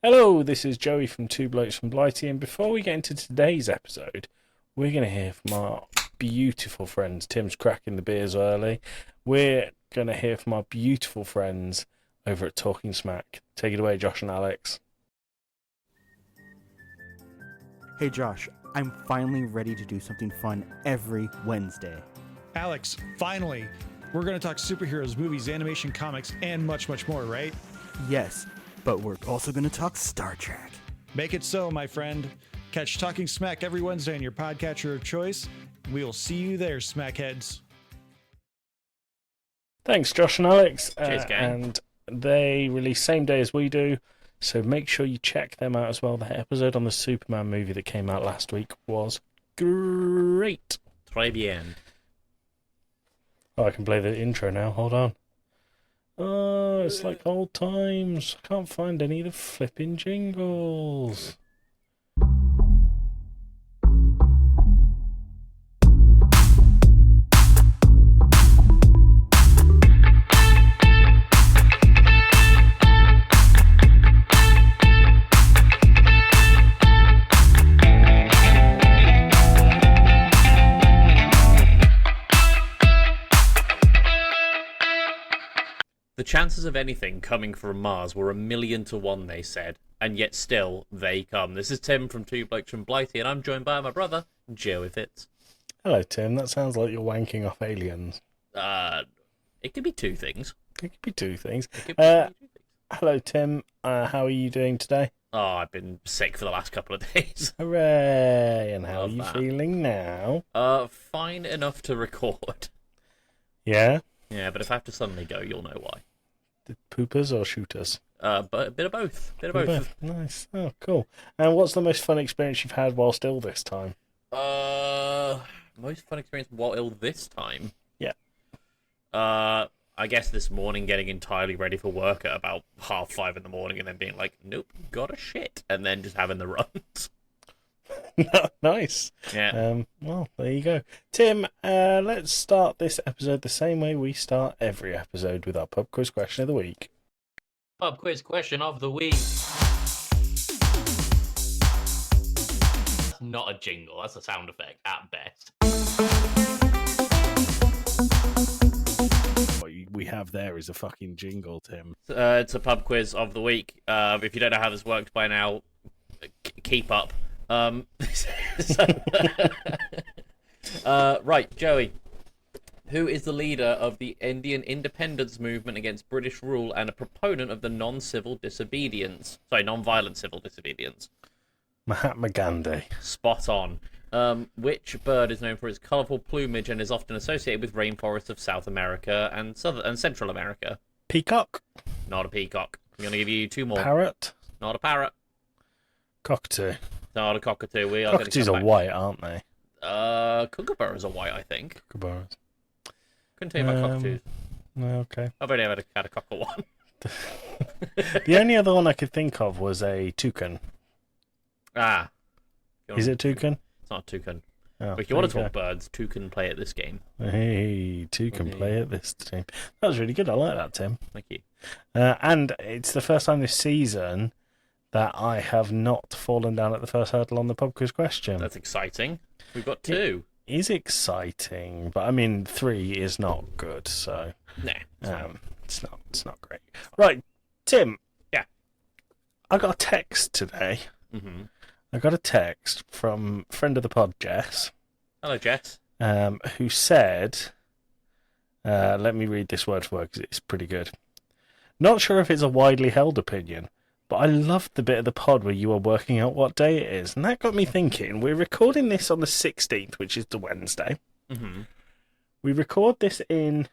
Hello, this is Joey from Two Blokes from Blighty, and before we get into today's episode, we're going to hear from our beautiful friends. Tim's cracking the beers early. We're going to hear from our beautiful friends over at Talking Smack. Take it away, Josh and Alex. Hey Josh, I'm finally ready to do something fun every Wednesday. Alex, finally, we're going to talk superheroes, movies, animation, comics, and much, much more, right? Yes, but we're also going to talk Star Trek. Make it so, my friend. Catch Talking Smack every Wednesday on your podcatcher of choice. We'll see you there, Smackheads. Thanks, Josh and Alex. Cheers, gang. And they release same day as we do, so make sure you check them out as well. The episode on the Superman movie that came out last week was great. Très bien. Oh, I can play the intro now. Hold on. Oh, it's like old times. I can't find any of the flipping jingles. The chances of anything coming from Mars were 1,000,000 to 1, they said, and yet still they come. This is Tim from Two Blokes from Blighty, and I'm joined by my brother, Joey Fitz. Hello, Tim. That sounds like you're wanking off aliens. It could be two things. It could be two things. It could be two things. Hello, Tim. How are you doing today? Oh, I've been sick for the last couple of days. Hooray! And how Love are you that. feeling now? Fine enough to record. Yeah? Yeah, but if I have to suddenly go, you'll know why. The poopers or shooters? But a bit of both. Nice. Oh, cool. And what's the most fun experience you've had whilst ill this time? Most fun experience while ill this time? Yeah. I guess this morning getting entirely ready for work at about 5:30 in the morning and then being like, nope, gotta shit, and then just having the runs. Nice. Yeah. Well, there you go. Tim, let's start this episode the same way we start every episode, with our pub quiz question of the week. Pub quiz question of the week. That's not a jingle, that's a sound effect at best. What we have there is a fucking jingle, Tim. It's a pub quiz of the week. If you don't know how this works by now, keep up. Right, Joey. Who is the leader of the Indian independence movement against British rule and a proponent of the non-violent civil disobedience? Mahatma Gandhi. Spot on. Which bird is known for its colourful plumage and is often associated with rainforests of South America and Central America? Peacock. Not a peacock. I'm going to give you two more. Parrot. Not a parrot. Cockatoo. Not a cockatoo. We are Cockatoos are white, aren't they? Kookaburras are white, I think. Kookaburras. Couldn't tell you about cockatoos. No, okay. I've only ever had a cockle one. The only other one I could think of was a toucan. Ah. Is it toucan? It's not a toucan. Oh, But if you want to there talk birds, toucan play at this game. Hey, toucan play at this team. That was really good. I like that, Tim. Thank you. And it's the first time this season that I have not fallen down at the first hurdle on the pub quiz question. That's exciting. We've got two. It is exciting, but I mean 3 is not good, so Nah. it's not great. Right, Tim. Yeah. I got a text today. Mm-hmm. I got a text from friend of the pod, Jess. Hello, Jess. Who said, let me read this word for word because it's pretty good. Not sure if it's a widely held opinion, but I loved the bit of the pod where you were working out what day it is. And that got me thinking, we're recording this on the 16th, which is the Wednesday. Mm-hmm. We record this in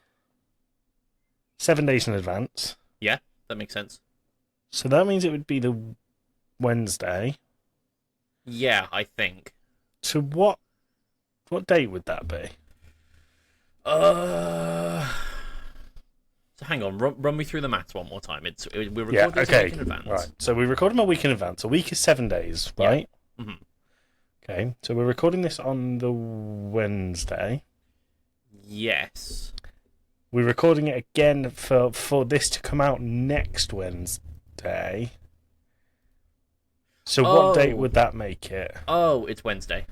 7 days in advance. Yeah, that makes sense. So that means it would be the Wednesday. Yeah, I think. So what date would that be? So hang on, run me through the maths one more time. We're recording this a week in advance. Right. So we record them a week in advance. A week is 7 days, right? Yeah. Mm-hmm. Okay. So we're recording this on the Wednesday. Yes. We're recording it again for this to come out next Wednesday. So what date Oh. would that make it? Oh, it's Wednesday.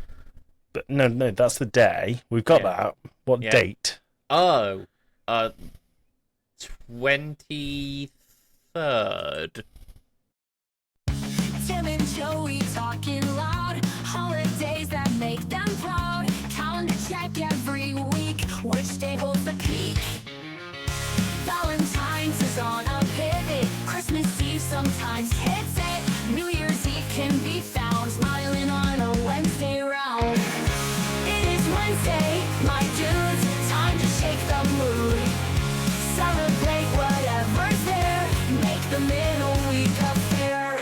But no, that's the day. We've got Yeah. that. What Yeah. date? Oh, 23rd. Tim and Joey talking loud. Holidays that make them proud. Calendar check every week. Which day holds the peak? Valentine's is on a pivot. Christmas Eve sometimes hits it. New Year's Eve can be found smiling on a Wednesday round. It is Wednesday, my dudes. Time to shake the mood. Celebrate whatever's there. Make the middle week a fair.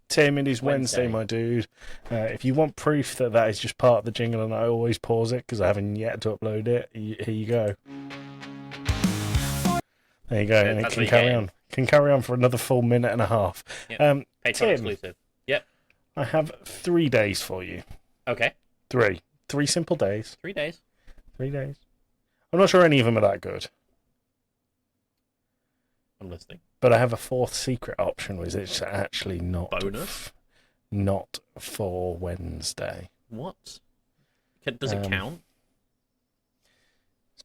Tim, it is Wednesday, Wednesday. my dude. If you want proof that that is just part of the jingle and I always pause it because I haven't yet to upload it, here you go. There you go, and it That's can what you carry get. on. Can carry on for another full minute and a half. Yep. Tim, Patreon exclusive. Yep. I have 3 days for you. Okay. 3 simple days. 3 days. 3 days. I'm not sure any of them are that good, I'm listening. but I have a 4th secret option, which is actually Bonus? not for Wednesday. What? Does it count?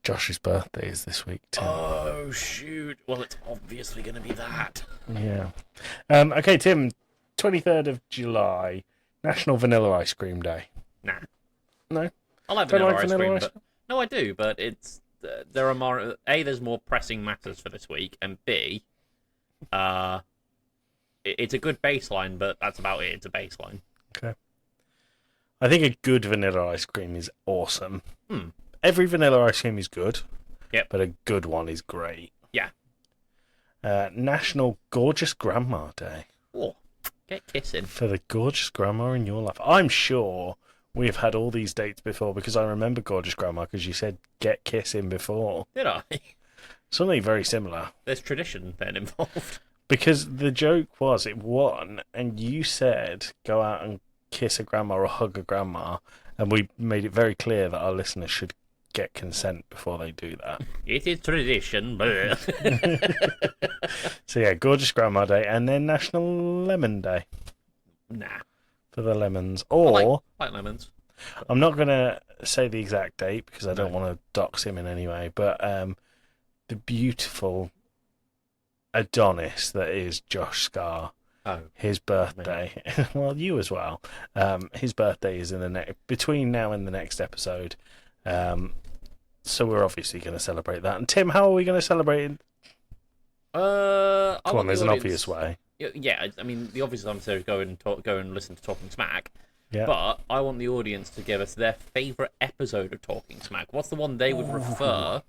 Josh's birthday is this week, Tim. Oh, shoot. Well, it's obviously going to be that. Yeah. Okay, Tim. 23rd of July, National Vanilla Ice Cream Day. Nah. No. I like Don't vanilla like ice vanilla cream, ice but no, I do. But it's there are more. A, there's more pressing matters for this week, and B, it's a good baseline, but that's about it. It's a baseline. Okay. I think a good vanilla ice cream is awesome. Hmm. Every vanilla ice cream is good. Yep. But a good one is great. Yeah. National Gorgeous Grandma Day. Oh, get kissing. For the gorgeous grandma in your life. I'm sure we've had all these dates before because I remember Gorgeous Grandma because you said get kissing before. Did I? Something very similar. There's tradition then involved. Because the joke was it won, and you said go out and kiss a grandma or hug a grandma, and we made it very clear that our listeners should get consent before they do that. It is tradition. But So yeah, Gorgeous Grandma Day, and then National Lemon Day nah. for the lemons. I Or like lemons. I'm not going to say the exact date because I don't No. want to dox him in any way, but the beautiful Adonis that is Josh Scar, Oh. his birthday, well, you as well. His birthday is in the between now and the next episode. So we're obviously going to celebrate that. And Tim, how are we going to celebrate it? I Come on, want there's the an audience- obvious way. Yeah, I mean, the obvious answer is go and listen to Talking Smack. Yeah. But I want the audience to give us their favourite episode of Talking Smack. What's the one they would refer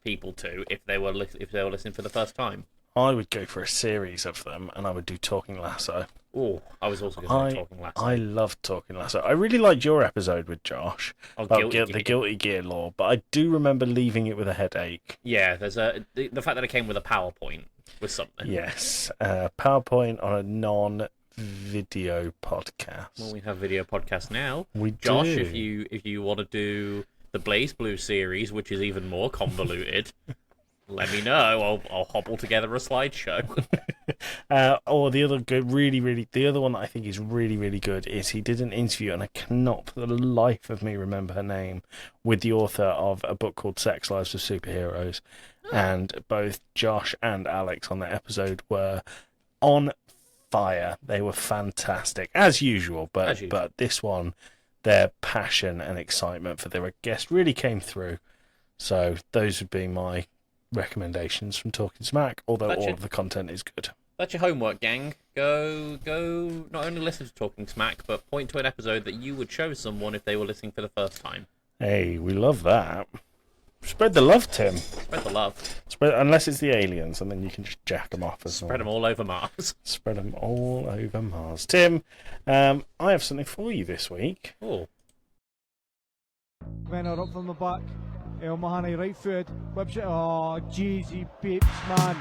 people to if they were listening for the first time? I would go for a series of them, and I would do Talking Lasso. Oh, I was also going to say Talking Lasso. I loved Talking Lasso. I really liked your episode with Josh about the Guilty Gear Law, but I do remember leaving it with a headache. Yeah, there's the fact that it came with a PowerPoint was something. Yes, PowerPoint on a non-video podcast. Well, we have video podcast now. We Josh, do. if you want to do the Blaze Blue series, which is even more convoluted, let me know. I'll hobble together a slideshow. Or the other good, the other one that I think is really, really good is he did an interview, and I cannot for the life of me remember her name, with the author of a book called Sex Lives of Superheroes. And both Josh and Alex on that episode were on fire. They were fantastic, as usual. But this one, their passion and excitement for their guest really came through. So those would be my recommendations from Talking Smack, although all of the content is good. That's your homework, gang. Go not only listen to Talking Smack, but point to an episode that you would show someone if they were listening for the first time. Hey, we love that. Spread the love, Tim. Spread the love. Unless it's the aliens, and then you can just jack them off as well. Spread them all over Mars. Spread them all over Mars. Tim, I have something for you this week. Oh. Venner up from the back. El Mahani right foot. Whips it. Oh, Jeezy Beeps, man.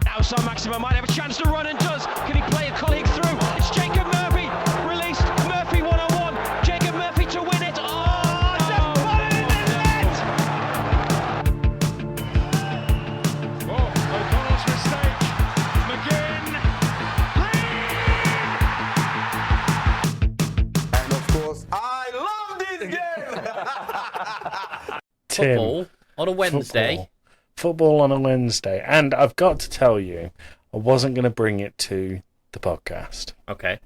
Now Sam Maxima might have a chance to run and does. Can he play a colleague through? It's Jacob Murphy. Released. Murphy 1-on-1. Jacob Murphy to win it. Oh, just put it in the net. Oh, O'Connell's mistake. McGinn. Tim, football on a Wednesday. Football on a Wednesday. And I've got to tell you, I wasn't going to bring it to the podcast. Okay.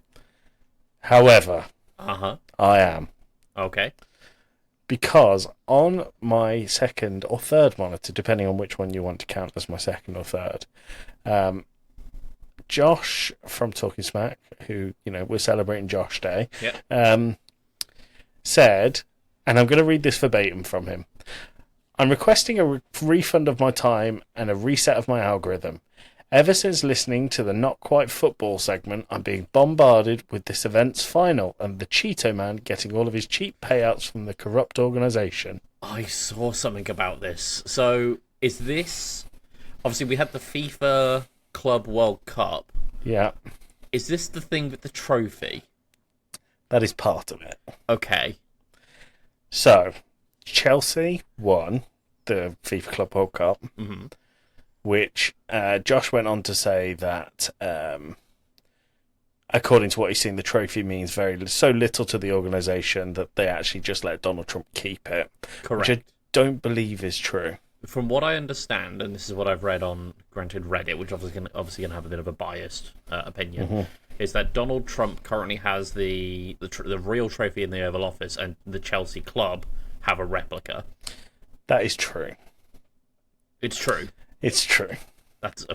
However, Uh-huh. I am. Okay. Because on my second or third monitor, depending on which one you want to count as my second or third, Josh from Talking Smack, who, we're celebrating Josh Day, said, and I'm going to read this verbatim from him, I'm requesting a refund of my time and a reset of my algorithm. Ever since listening to the Not Quite Football segment, I'm being bombarded with this event's final and the Cheeto Man getting all of his cheap payouts from the corrupt organisation. I saw something about this. So, is this... Obviously, we had the FIFA Club World Cup. Yeah. Is this the thing with the trophy? That is part of it. Okay. So, Chelsea won the FIFA Club World Cup, which Josh went on to say that, according to what he's seen, the trophy means so little to the organisation that they actually just let Donald Trump keep it. Correct. Which I don't believe is true. From what I understand, and this is what I've read on, granted, Reddit, which obviously going to have a bit of a biased opinion, is that Donald Trump currently has the real trophy in the Oval Office, and the Chelsea club have a replica. That is true. It's true. It's true. That's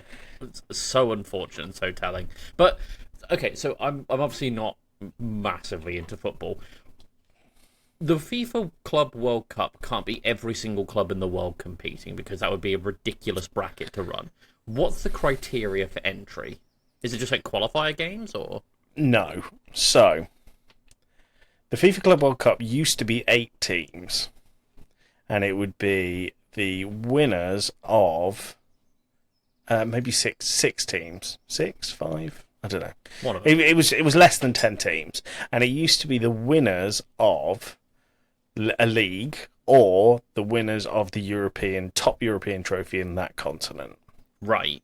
it's so unfortunate and so telling. But okay, so I'm obviously not massively into football. The FIFA Club World Cup can't be every single club in the world competing, because that would be a ridiculous bracket to run. What's the criteria for entry? Is it just like qualifier games, or? No. So, the FIFA Club World Cup used to be 8 teams, and it would be the winners of maybe six teams. 6, 5? I don't know. One of them. It was less than 10 teams, and it used to be the winners of a league or the winners of the top European trophy in that continent. Right.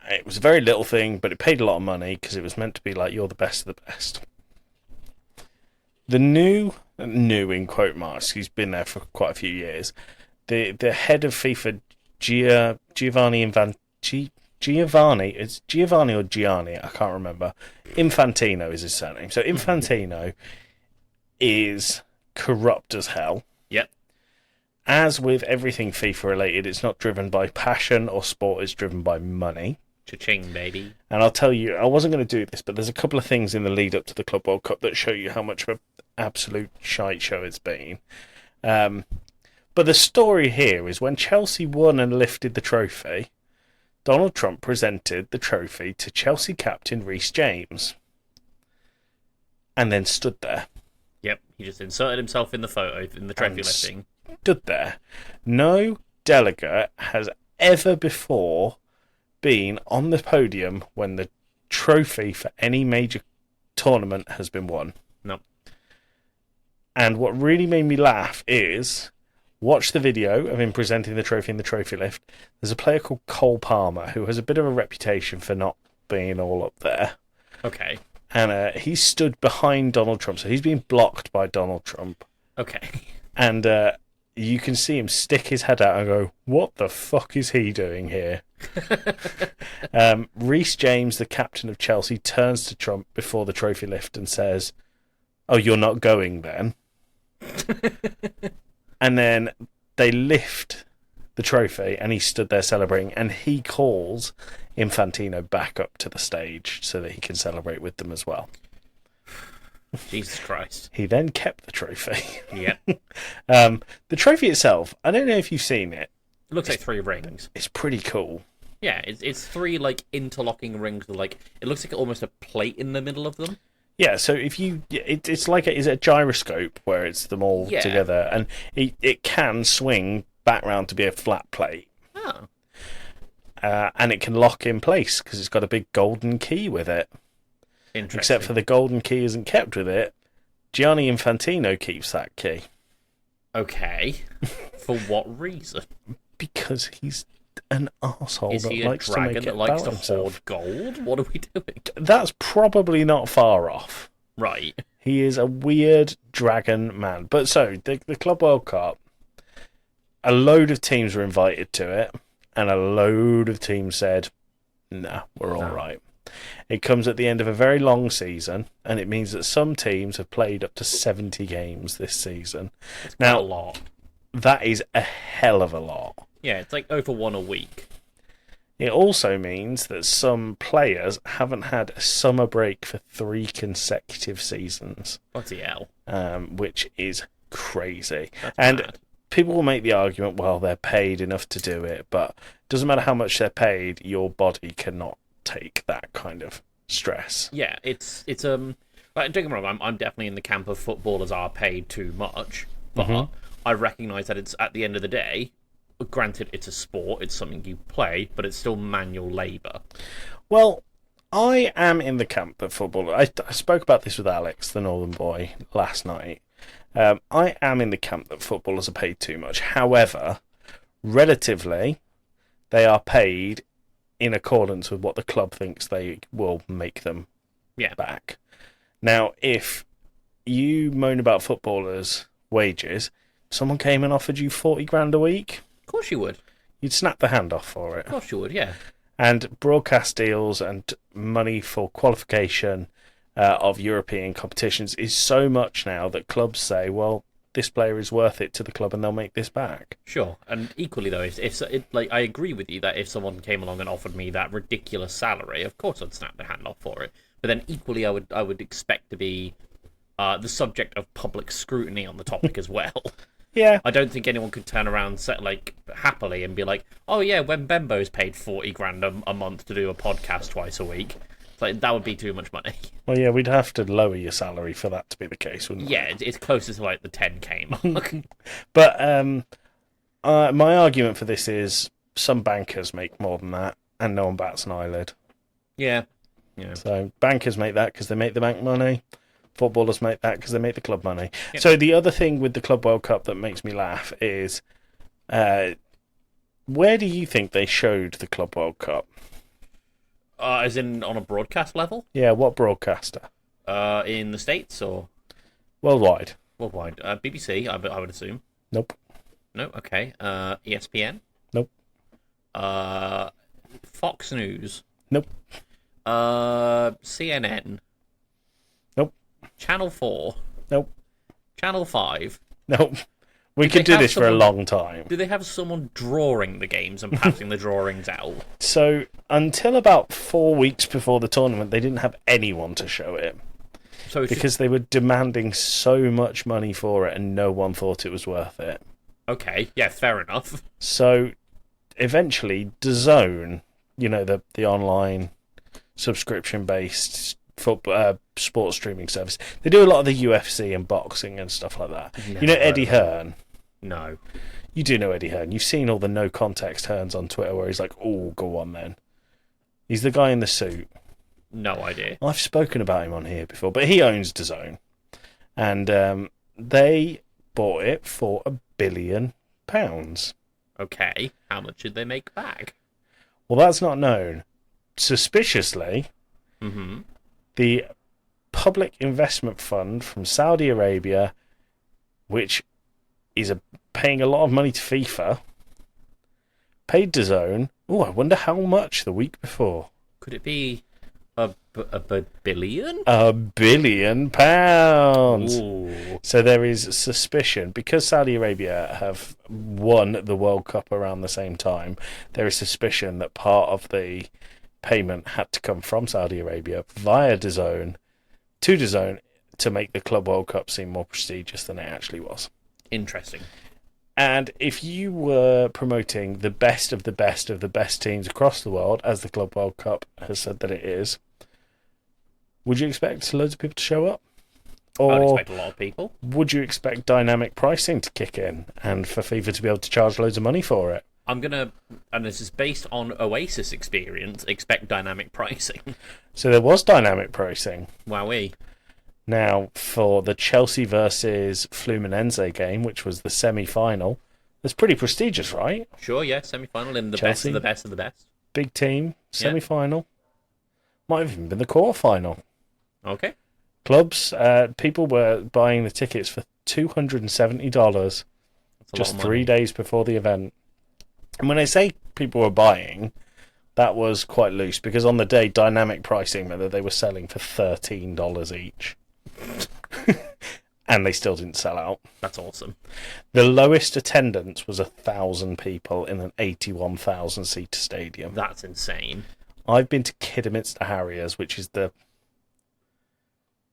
It was a very little thing, but it paid a lot of money because it was meant to be like, you're the best of the best. The new in quote marks, he's been there for quite a few years, the head of FIFA, Giovanni, it's Giovanni or Gianni, I can't remember. Infantino is his surname. So Infantino is corrupt as hell. Yep. As with everything FIFA related, it's not driven by passion or sport, it's driven by money. Cha-ching, baby. And I'll tell you, I wasn't going to do this, but there's a couple of things in the lead up to the Club World Cup that show you how much of an absolute shite show it's been. But the story here is when Chelsea won and lifted the trophy, Donald Trump presented the trophy to Chelsea captain Reece James and then stood there. Yep, he just inserted himself in the photo, in the trophy lifting. Stood there. No delegate has ever before been on the podium when the trophy for any major tournament has been won. No. And what really made me laugh is, watch the video of him presenting the trophy in the trophy lift. There's a player called Cole Palmer who has a bit of a reputation for not being all up there. Okay. And he stood behind Donald Trump, so he's being blocked by Donald Trump. Okay. And you can see him stick his head out and go, what the fuck is he doing here? Reece James, the captain of Chelsea, turns to Trump before the trophy lift and says, oh, you're not going then? And then they lift the trophy and he stood there celebrating, and he calls Infantino back up to the stage so that he can celebrate with them as well. Jesus Christ. He then kept the trophy. Yeah. The trophy itself, I don't know if you've seen it. It looks like 3 rings. It's pretty cool. Yeah, it's 3 like interlocking rings with like, it looks like almost a plate in the middle of them. Yeah, so if you, it's like is it a gyroscope where it's them all together, and it can swing back round to be a flat plate. Oh. And it can lock in place because it's got a big golden key with it. Interesting. Except for the golden key isn't kept with it. Gianni Infantino keeps that key. Okay. For what reason? Because he's an arsehole Is he that a likes to dragon make that it likes about to himself. hoard gold? What are we doing? That's probably not far off. Right. He is a weird dragon man. But so, the Club World Cup, a load of teams were invited to it, and a load of teams said, "Nah, we're all right." It comes at the end of a very long season, and it means that some teams have played up to 70 games this season. It's Now, quite a lot. that is a hell of a lot. Yeah, it's like over one a week. It also means that some players haven't had a summer break for 3 consecutive seasons, Bloody hell. which is crazy. That's and mad. people will make the argument, well, they're paid enough to do it, but it doesn't matter how much they're paid, your body cannot take that kind of stress. Yeah, it's like, don't get me wrong, I'm definitely in the camp of footballers are paid too much, but I recognise that it's at the end of the day, granted it's a sport, it's something you play, but it's still manual labour. Well, I am in the camp that football. I spoke about this with Alex, the Northern boy, last night. I am in the camp that footballers are paid too much. However, relatively, they are paid in accordance with what the club thinks they will make them back. Now, if you moan about footballers' wages, someone came and offered you 40 grand a week, Of course you would. you'd snap the hand off for it. Of course you would, yeah. And broadcast deals and money for qualification of European competitions is so much now that clubs say, well, this player is worth it to the club and they'll make this back. Sure, and equally though, like I agree with you that if someone came along and offered me that ridiculous salary, of course I'd snap the hand off for it. But then equally, I would expect to be the subject of public scrutiny on the topic as well. Yeah. I don't think anyone could turn around happily and be like, "Oh yeah, when Bembo's paid 40 grand a month to do a podcast twice a week." It's like that would be too much money. Well, yeah, we'd have to lower your salary for that to be the case, wouldn't we? Yeah, it's closer to like the 10k mark. But my argument for this is some bankers make more than that, and no one bats an eyelid. Yeah. So bankers make that because they make the bank money. Footballers make that because they make the club money. Yep. So the other thing with the Club World Cup that makes me laugh is, where do you think they showed the Club World Cup? As in on a broadcast level? Yeah, what broadcaster? In the States or Worldwide? worldwide? BBC, I would assume. Nope. No, okay. ESPN? Nope. Fox News? Nope. CNN? Nope. Channel 4? Nope. Channel 5? Nope. We Did could they do have this for a someone- long time. Do they have someone drawing the games and passing the drawings out? So until about 4 weeks before the tournament, they didn't have anyone to show it So it's because they were demanding so much money for it, and no one thought it was worth it. okay, yeah, fair enough. So eventually, DAZN, you know, the online subscription-based football sports streaming service, they do a lot of the UFC and boxing and stuff like that. You know Never Eddie heard of Hearn? No. You do know Eddie Hearn. You've seen all the no context Hearns on Twitter where he's like, oh, go on then. He's the guy in the suit. No idea. I've spoken about him on here before, but he owns DAZN. And they bought it for £1 billion. Okay, how much did they make back? Well, that's not known. Suspiciously, the Public Investment Fund from Saudi Arabia, which is paying a lot of money to FIFA, paid DAZN. Oh, I wonder how much the week before. Could it be a billion? £1 billion. Ooh. So there is suspicion, because Saudi Arabia have won the World Cup around the same time, there is suspicion that part of the payment had to come from Saudi Arabia via DAZN to DAZN to make the Club World Cup seem more prestigious than it actually was. Interesting. And if you were promoting the best of the best of the best teams across the world, as the Club World Cup has said that it is, would you expect loads of people to show up? I would Or expect a lot of people. would you expect dynamic pricing to kick in and for FIFA to be able to charge loads of money for it? I'm gonna, and this is based on Oasis experience, expect dynamic pricing. So there was dynamic pricing. Wowee. Now, for the Chelsea versus Fluminense game, which was the semi-final, that's pretty prestigious, right? Sure, yeah, semi-final in the best Chelsea. of the best of the best. Big team, semi-final. Might have even been the quarter-final. Okay. Clubs, people were buying the tickets for $270. just 3 days before the event. And when I say people were buying, that was quite loose, because on the day, dynamic pricing meant that they were selling for $13 each. And they still didn't sell out. That's awesome. The lowest attendance was 1,000 people in an 81,000-seater stadium. That's insane. I've been to Kidderminster Harriers, which is the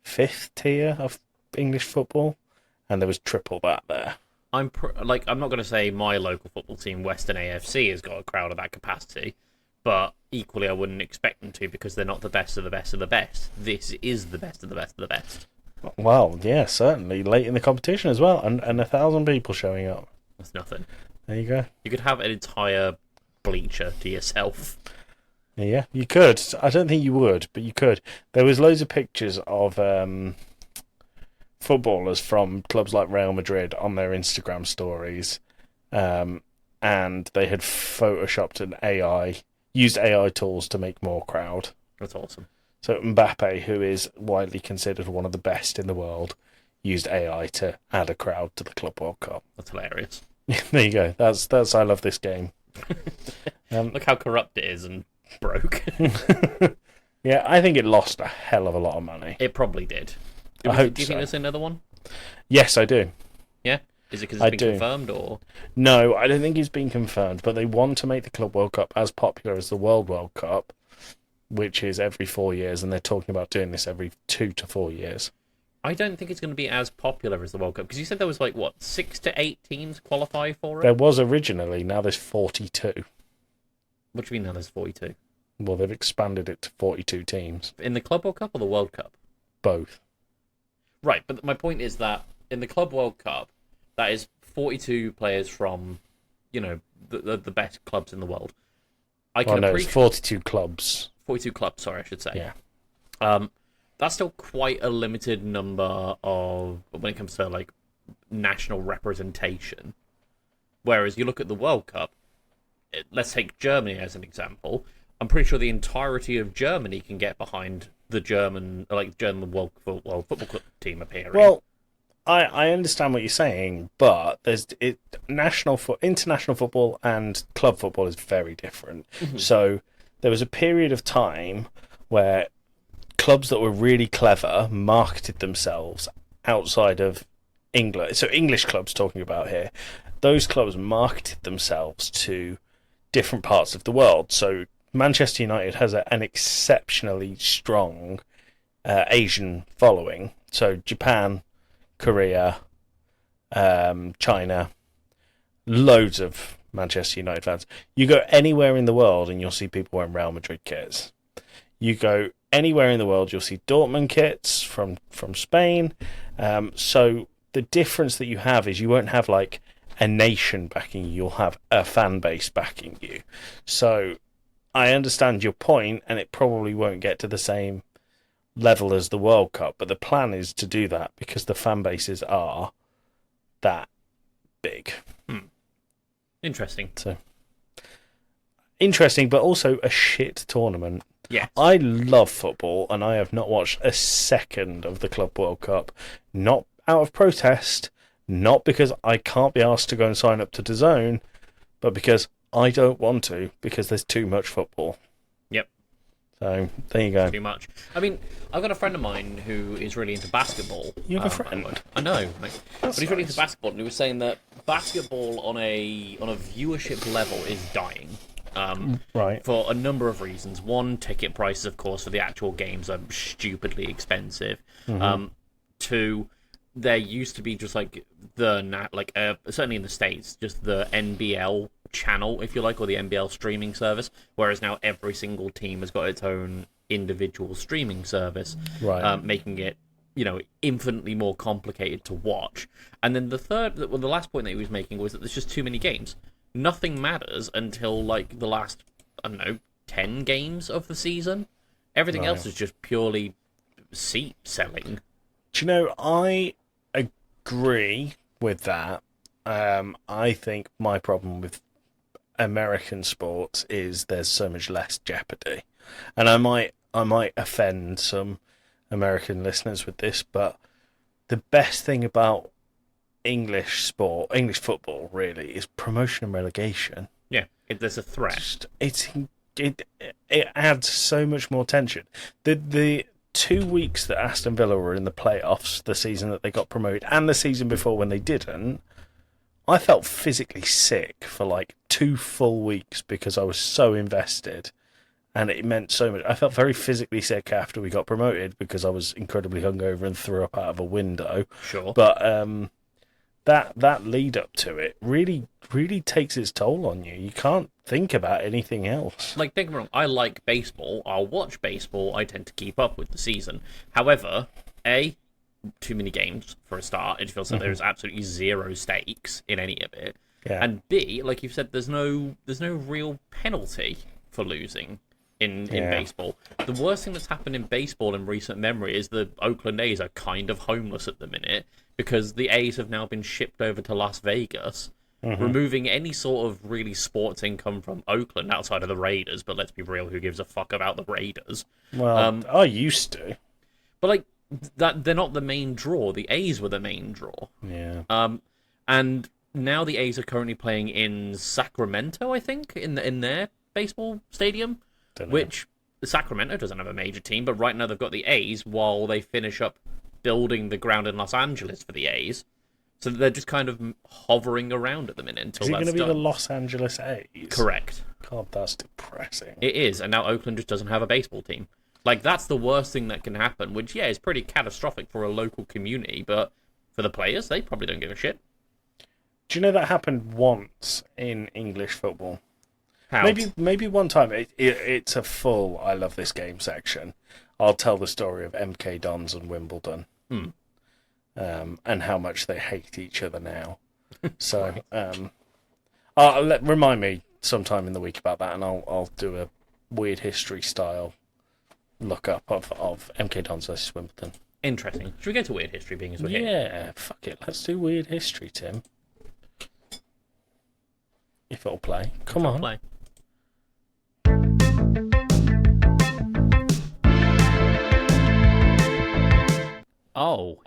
5th tier of English football, and there was triple that there. I'm not going to say my local football team, Western AFC, has got a crowd of that capacity, but equally I wouldn't expect them to, because they're not the best of the best of the best. This is the best of the best of the best. Well, yeah, certainly. Late in the competition as well, and 1,000 people showing up. That's nothing. There you go. You could have an entire bleacher to yourself. Yeah, you could. I don't think you would, but you could. There was loads of pictures of footballers from clubs like Real Madrid on their Instagram stories, and they had photoshopped used AI tools to make more crowd. That's awesome. So Mbappe, who is widely considered one of the best in the world, used AI to add a crowd to the Club World Cup. That's hilarious. There you go. That's I love this game. Look how corrupt it is and broke. Yeah, I think it lost a hell of a lot of money. It probably did. I hope Do you think there's another one? Yes, I do. Yeah? Is it because it's been confirmed, or...? No, I don't think it's been confirmed, but they want to make the Club World Cup as popular as the World Cup, which is every 4 years, and they're talking about doing this every 2 to 4 years. I don't think it's going to be as popular as the World Cup, because you said there was, 6 to 8 teams qualify for it? There was originally, now there's 42. What do you mean now there's 42? Well, they've expanded it to 42 teams. In the Club World Cup or the World Cup? Both. Right, but my point is that in the Club World Cup, that is 42 players from, the best clubs in the world. It's 42 clubs. 42 clubs, sorry, I should say. Yeah. That's still quite a limited number when it comes to, national representation. Whereas you look at the World Cup, let's take Germany as an example. I'm pretty sure the entirety of Germany can get behind the German World Football Club team appearing. Well, I understand what you're saying, but international football and club football is very different. Mm-hmm. So there was a period of time where clubs that were really clever marketed themselves outside of England. So English clubs talking about here, those clubs marketed themselves to different parts of the world. So Manchester United has an exceptionally strong Asian following. So Japan, Korea, China, loads of Manchester United fans. You go anywhere in the world and you'll see people wearing Real Madrid kits. You go anywhere in the world, you'll see Dortmund kits from Spain. So the difference that you have is you won't have a nation backing you, you'll have a fan base backing you. So I understand your point, and it probably won't get to the same level as the World Cup, but the plan is to do that because the fan bases are that big. Interesting. So interesting, but also a shit tournament. Yeah. I love football, and I have not watched a second of the Club World Cup. Not out of protest, not because I can't be asked to go and sign up to DAZN, but because I don't want to, because there's too much football. Yep. So, there you go. Too much. I mean, I've got a friend of mine who is really into basketball. You have a friend? I know. But he's really nice. into basketball, and he was saying that basketball on a viewership level is dying. Right. For a number of reasons. One, ticket prices, of course, for the actual games are stupidly expensive. Mm-hmm. Two, there used to be just certainly in the States, just the NBL channel, if you like, or the NBL streaming service, whereas now every single team has got its own individual streaming service, right. Making it, infinitely more complicated to watch. And then the last point that he was making was that there's just too many games. Nothing matters until the last, 10 games of the season. Everything else is just purely seat selling. Do you know, I agree with that. I think my problem with American sports is there's so much less jeopardy. And I might offend some American listeners with this, but the best thing about English football, really, is promotion and relegation. Yeah, there's a threat. It adds so much more tension. The 2 weeks that Aston Villa were in the playoffs, the season that they got promoted, and the season before when they didn't, I felt physically sick for like 2 full weeks because I was so invested, and it meant so much. I felt very physically sick after we got promoted because I was incredibly hungover and threw up out of a window. Sure. But that lead up to it really takes its toll on you. You can't think about anything else. Like, don't get me wrong, I like baseball. I'll watch baseball. I tend to keep up with the season. However, too many games for a start. It feels like there's absolutely zero stakes in any of it. Yeah. And B, like you've said, there's no real penalty for losing in baseball. The worst thing that's happened in baseball in recent memory is the Oakland A's are kind of homeless at the minute because the A's have now been shipped over to Las Vegas, removing any sort of really sports income from Oakland outside of the Raiders. But let's be real, who gives a fuck about the Raiders? Well, I used to. But like that, they're not the main draw. The A's were the main draw. Yeah. And now the A's are currently playing in Sacramento, I think, in their baseball stadium, which Sacramento doesn't have a major team, but right now they've got the A's while they finish up building the ground in Los Angeles for the A's. So they're just kind of hovering around at the minute until that's done. Is it going to be the Los Angeles A's? Correct. God, that's depressing. It is, and now Oakland just doesn't have a baseball team. Like, that's the worst thing that can happen, which, yeah, is pretty catastrophic for a local community, but for the players, they probably don't give a shit. Do you know that happened once in English football? How? Maybe one time. It's a full I love this game section. I'll tell the story of MK Dons and Wimbledon. And how much they hate each other now. So, remind me sometime in the week about that, and I'll do a weird history style look up of MK Dons versus Wimbledon. Interesting. Should we go to weird history, being as we're here? Yeah, fuck it. Let's do weird history, Tim. If it'll play. Come on. Play.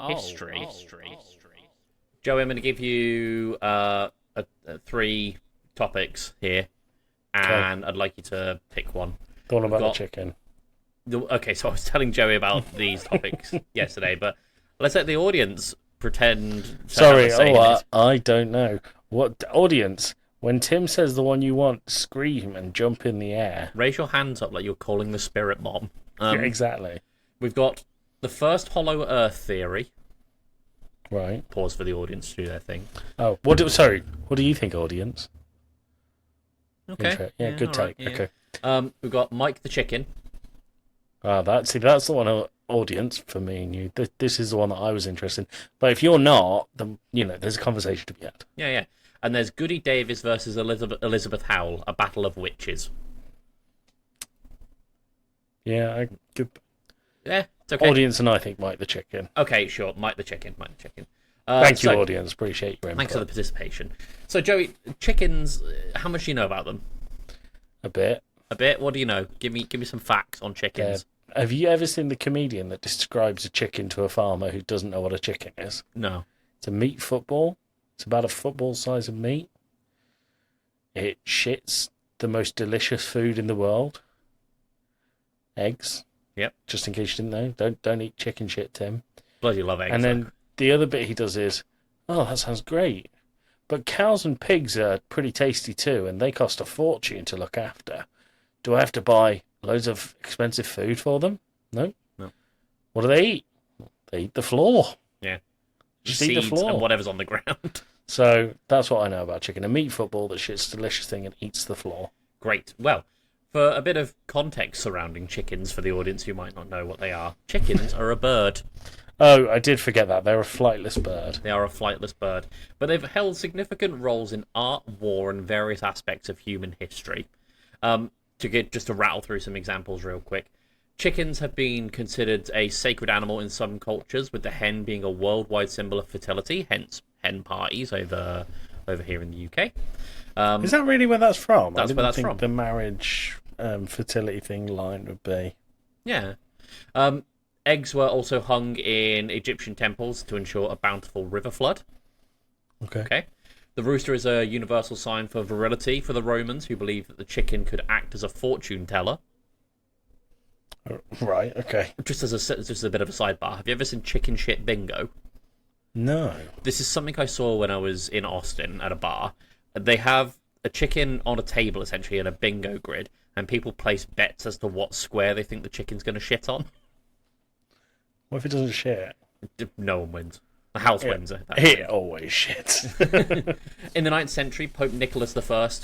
History. Joey, I'm going to give you 3 topics here, and I'd like you to pick one. The one about the chicken. Okay, so I was telling Joey about these topics yesterday, but let's let the audience pretend. Sorry, I don't know. What audience? When Tim says the one you want, scream and jump in the air. Raise your hands up like you're calling the spirit bomb. Yeah, exactly. We've got the first hollow Earth theory. Right. Pause for the audience to do their thing. Oh, what do you think, audience? Okay. Yeah, good take. Right, yeah. Okay. We've got Mike the Chicken. That's the one, audience, for me and you. This is the one that I was interested in. But if you're not, then, there's a conversation to be had. Yeah. And there's Goody Davis versus Elizabeth Howell, a battle of witches. Yeah, Yeah, it's okay. Audience and I think Mike the Chicken. Okay, sure. Mike the Chicken. Thank you, audience. Appreciate your input. Thanks for the participation. So, Joey, chickens, how much do you know about them? A bit. A bit? What do you know? Give me some facts on chickens. Have you ever seen the comedian that describes a chicken to a farmer who doesn't know what a chicken is? No. It's a meat football. It's about a football size of meat. It shits the most delicious food in the world. Eggs. Yep. Just in case you didn't know. Don't eat chicken shit, Tim. Bloody love eggs. And then the other bit he does is, oh, that sounds great. But cows and pigs are pretty tasty too, and they cost a fortune to look after. Do I have to buy loads of expensive food for them? No. What do they eat? They eat the floor. Yeah. Just eat the floor. And whatever's on the ground. So that's what I know about chicken. A meat football that shits a delicious thing and eats the floor. Great. Well, for a bit of context surrounding chickens for the audience who might not know what they are, chickens are a bird. Oh, I did forget that. They're a flightless bird. They are a flightless bird. But they've held significant roles in art, war, and various aspects of human history. Just to rattle through some examples real quick. Chickens have been considered a sacred animal in some cultures, with the hen being a worldwide symbol of fertility, hence hen parties over here in the UK. Is that really where that's from? That's where that's from. from. The marriage fertility thing line would be. Yeah. Eggs were also hung in Egyptian temples to ensure a bountiful river flood. Okay. The rooster is a universal sign for virility for the Romans, who believed that the chicken could act as a fortune teller. Right, okay. Just as a bit of a sidebar, have you ever seen Chicken Shit Bingo? No. This is something I saw when I was in Austin at a bar. They have a chicken on a table, essentially, in a bingo grid, and people place bets as to what square they think the chicken's going to shit on. What if it doesn't shit? No one wins. The house wins. It always shits. In the 9th century, Pope Nicholas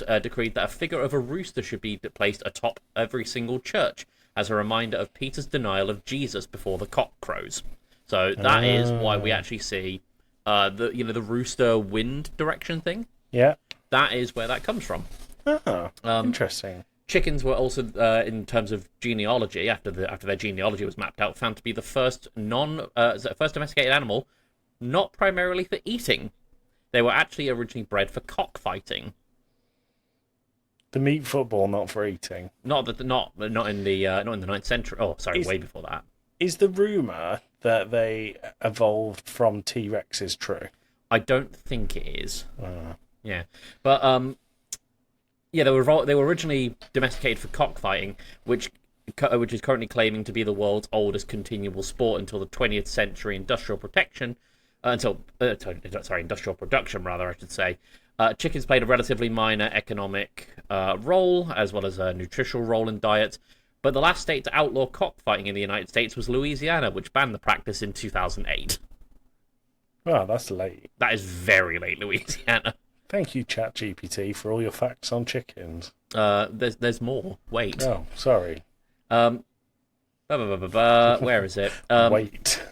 I decreed that a figure of a rooster should be placed atop every single church as a reminder of Peter's denial of Jesus before the cock crows. So that is why we actually see the rooster wind direction thing. Yeah. That is where that comes from. Oh, interesting. Chickens were also, in terms of genealogy, after their genealogy was mapped out, found to be the first domesticated animal, not primarily for eating. They were actually originally bred for cockfighting. The meat football, not for eating. Not in the 9th century. Oh, sorry, way before that. Is the rumor that they evolved from T-Rexes true? I don't think it is. Yeah, but they were originally domesticated for cockfighting, which is currently claiming to be the world's oldest continual sport until the 20th century industrial production, I should say. Chickens played a relatively minor economic role, as well as a nutritional role in diet. But the last state to outlaw cockfighting in the United States was Louisiana, which banned the practice in 2008. Well, that's late. That is very late, Louisiana. Thank you, ChatGPT, for all your facts on chickens. There's more. Wait. Oh, sorry. Where is it? Wait.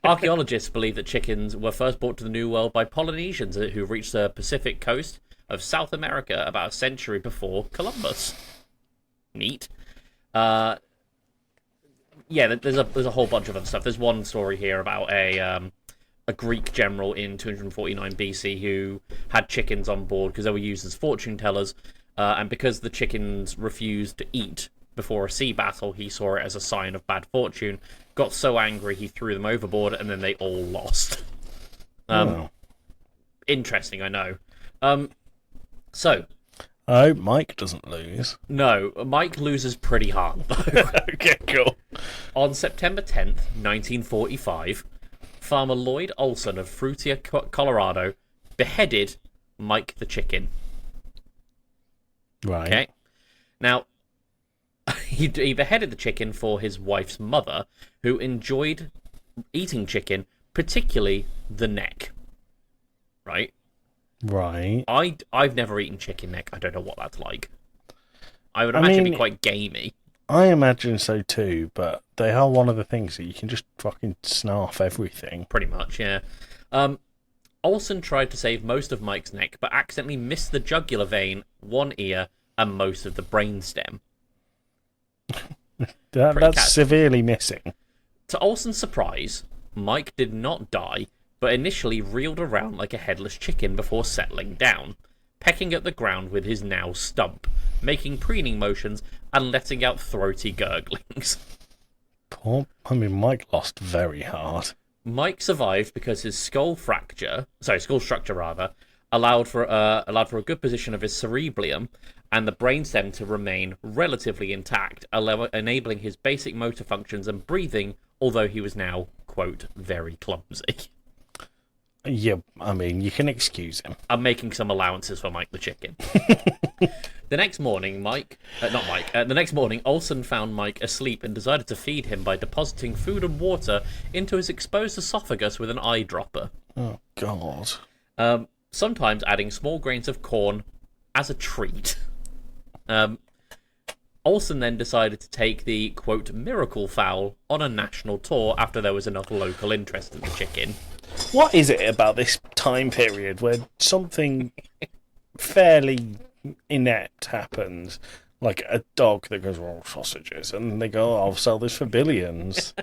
Archaeologists believe that chickens were first brought to the New World by Polynesians who reached the Pacific coast of South America about a century before Columbus. Neat. There's a whole bunch of other stuff. There's one story here about a Greek general in 249 BC who had chickens on board because they were used as fortune tellers, and because the chickens refused to eat before a sea battle, he saw it as a sign of bad fortune, got so angry he threw them overboard, and then they all lost. Interesting, I know. So... I hope Mike doesn't lose. No, Mike loses pretty hard, though. Okay, cool. On September 10th, 1945, farmer Lloyd Olson of Fruita, Colorado, beheaded Mike the Chicken. Right. Okay. Now, he beheaded the chicken for his wife's mother, who enjoyed eating chicken, particularly the neck. Right? Right. I've never eaten chicken neck. I don't know what that's like. I would imagine it'd be quite gamey. I imagine so too, but they are one of the things that you can just fucking snarf everything. Pretty much, yeah. Olson tried to save most of Mike's neck, but accidentally missed the jugular vein, one ear, and most of the brainstem. That's severely missing. To Olson's surprise, Mike did not die, but initially reeled around like a headless chicken before settling down, pecking at the ground with his now stump, making preening motions and letting out throaty gurglings. Mike lost very hard. Mike survived because his skull structure allowed for a good position of his cerebellum and the brainstem to remain relatively intact, enabling his basic motor functions and breathing, although he was now, quote, very clumsy. Yeah, you can excuse him. I'm making some allowances for Mike the Chicken. The next morning, Olson found Mike asleep and decided to feed him by depositing food and water into his exposed esophagus with an eyedropper. Oh, God. Sometimes adding small grains of corn as a treat. Olson then decided to take the, quote, miracle fowl on a national tour after there was enough local interest in the chicken. What is it about this time period where something fairly inept happens? Like a dog that goes, oh, sausages, and they go, oh, I'll sell this for billions.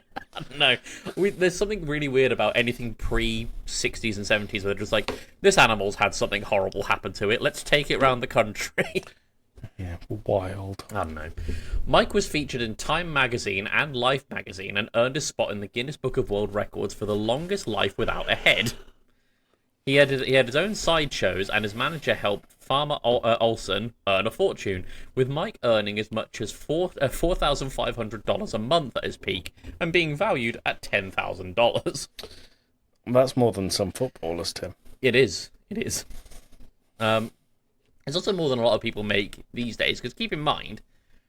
No, there's something really weird about anything pre-60s and 70s where they're just like, this animal's had something horrible happen to it, let's take it round the country. Yeah, wild. I don't know. Mike was featured in Time magazine and Life magazine and earned a spot in the Guinness Book of World Records for the longest life without a head. He had his own side shows, and his manager helped Farmer Olsen earn a fortune, with Mike earning as much as $4,500 a month at his peak, and being valued at $10,000. That's more than some footballers, Tim. It is. It's also more than a lot of people make these days, because keep in mind,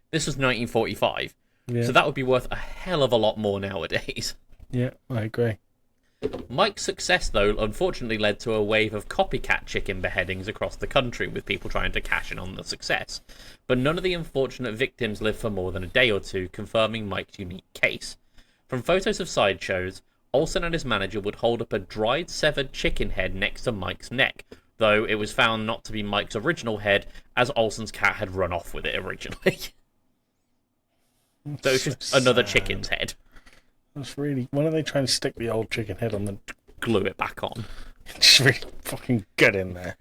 this was 1945, so that would be worth a hell of a lot more nowadays. Yeah, I agree. Mike's success, though, unfortunately led to a wave of copycat chicken beheadings across the country, with people trying to cash in on the success. But none of the unfortunate victims lived for more than a day or two, confirming Mike's unique case. From photos of sideshows, Olsen and his manager would hold up a dried, severed chicken head next to Mike's neck, though it was found not to be Mike's original head, as Olsen's cat had run off with it originally. So it's just another chicken's head. That's really... Why don't they try and stick the old chicken head on the... Glue it back on. Just really fucking get in there.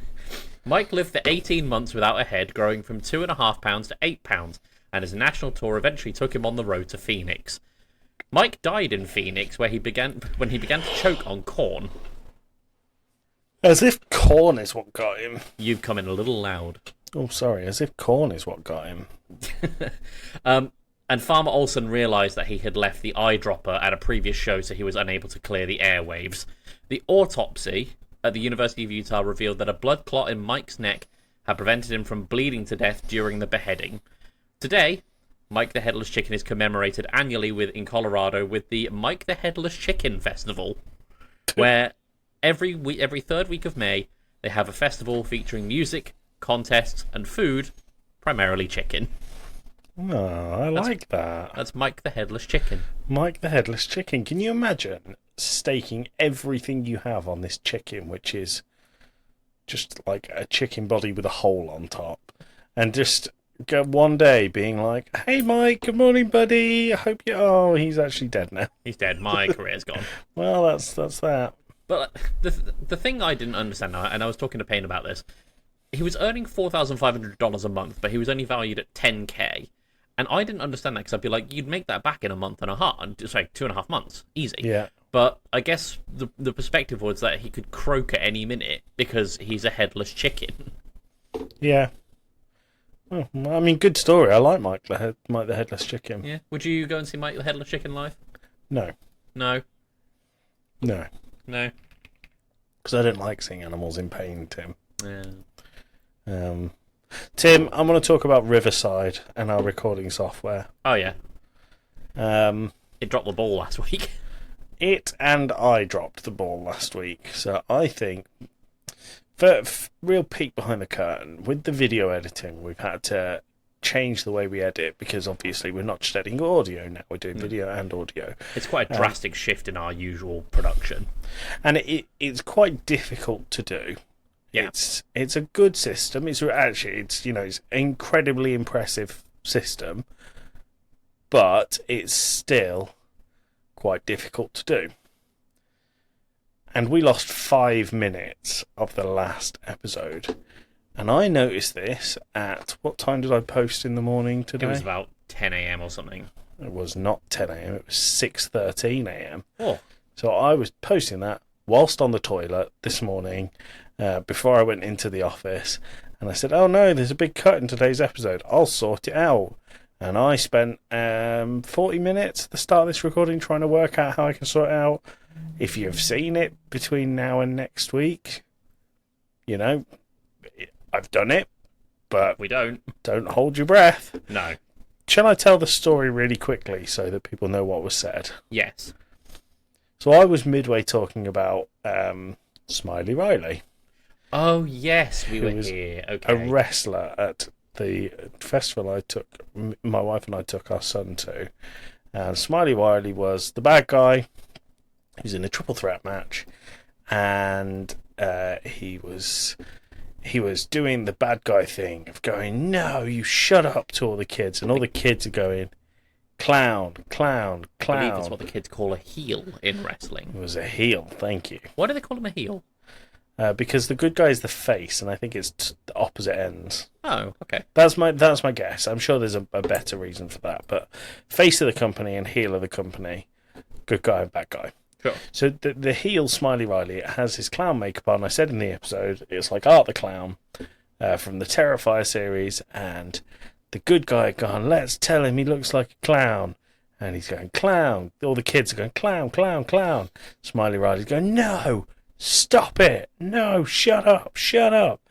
Mike lived for 18 months without a head, growing from 2.5 pounds to 8 pounds, and his national tour eventually took him on the road to Phoenix. Mike died in Phoenix, when he began to choke on corn. As if corn is what got him. You've come in a little loud. Oh, sorry. As if corn is what got him. And Farmer Olsen realised that he had left the eyedropper at a previous show, so he was unable to clear the airwaves. The autopsy at the University of Utah revealed that a blood clot in Mike's neck had prevented him from bleeding to death during the beheading. Today, Mike the Headless Chicken is commemorated annually in Colorado with the Mike the Headless Chicken Festival, where every third week of May they have a festival featuring music, contests, and food, primarily chicken. Oh, I like that. That's Mike the Headless Chicken. Mike the Headless Chicken. Can you imagine staking everything you have on this chicken, which is just like a chicken body with a hole on top, and just go one day being like, "Hey, Mike, good morning, buddy. I hope you..." Oh, he's actually dead now. He's dead. My career's gone. Well, that's that. But the thing I didn't understand, and I was talking to Payne about this, he was earning $4,500 a month, but he was only valued at $10K. And I didn't understand that, because I'd be like, you'd make that back in a month and a half. Sorry, 2.5 months. Easy. Yeah. But I guess the perspective was that he could croak at any minute because he's a headless chicken. Yeah. Well, I mean, good story. I like Mike the Headless Chicken. Yeah. Would you go and see Mike the Headless Chicken live? No. No. No. No. Because I don't like seeing animals in pain, Tim. Yeah. Tim, I'm going to talk about Riverside and our recording software. Oh, yeah. It dropped the ball last week. It and I dropped the ball last week. So I think, for real peek behind the curtain, with the video editing, we've had to change the way we edit, because obviously we're not just editing audio now, we're doing video and audio. It's quite a drastic shift in our usual production. And it's quite difficult to do. Yeah. It's a good system. It's an incredibly impressive system, but it's still quite difficult to do. And we lost 5 minutes of the last episode. And I noticed this at... What time did I post in the morning today? It was about 10 a.m. or something. It was not 10 a.m. It was 6:13 a.m. Oh. So I was posting that whilst on the toilet this morning, before I went into the office. And I said, oh no, there's a big cut in today's episode. I'll sort it out. And I spent 40 minutes at the start of this recording trying to work out how I can sort it out. If you've seen it between now and next week, I've done it, but we don't hold your breath. No. Shall I tell the story really quickly so that people know what was said? Yes. So I was midway talking about Smiley Riley. Oh, yes, we were here. Okay. A wrestler at the festival my wife and I took our son to. And Smiley Riley was the bad guy. He was in a triple threat match. And he was doing the bad guy thing of going, no, you shut up, to all the kids. And all the kids are going, clown, clown, clown. I believe that's what the kids call a heel in wrestling. It was a heel, thank you. Why do they call him a heel? Because the good guy is the face, and I think it's the opposite ends. Oh, okay. That's my guess. I'm sure there's a better reason for that. But face of the company and heel of the company, good guy and bad guy. Sure. So the heel Smiley Riley has his clown makeup on. I said in the episode, it's like Art the Clown from the Terrifier series, and the good guy gone, let's tell him he looks like a clown. And he's going, clown. All the kids are going, clown, clown, clown. Smiley Riley's going, no, stop it. No, shut up, shut up.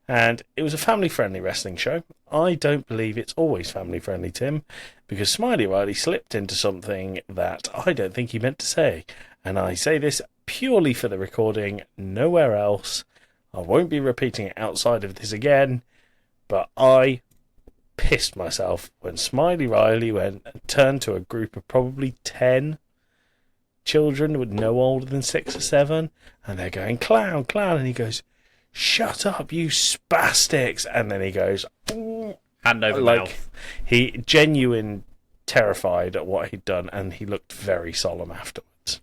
And it was a family-friendly wrestling show. I don't believe it's always family-friendly, Tim, because Smiley Riley slipped into something that I don't think he meant to say. And I say this purely for the recording, nowhere else. I won't be repeating it outside of this again, but I pissed myself when Smiley Riley went and turned to a group of probably 10 children with no older than 6 or 7, and they're going, clown, clown, and he goes, shut up, you spastics, and then he goes, Hand over like mouth. he genuine terrified at what he'd done, and he looked very solemn afterwards.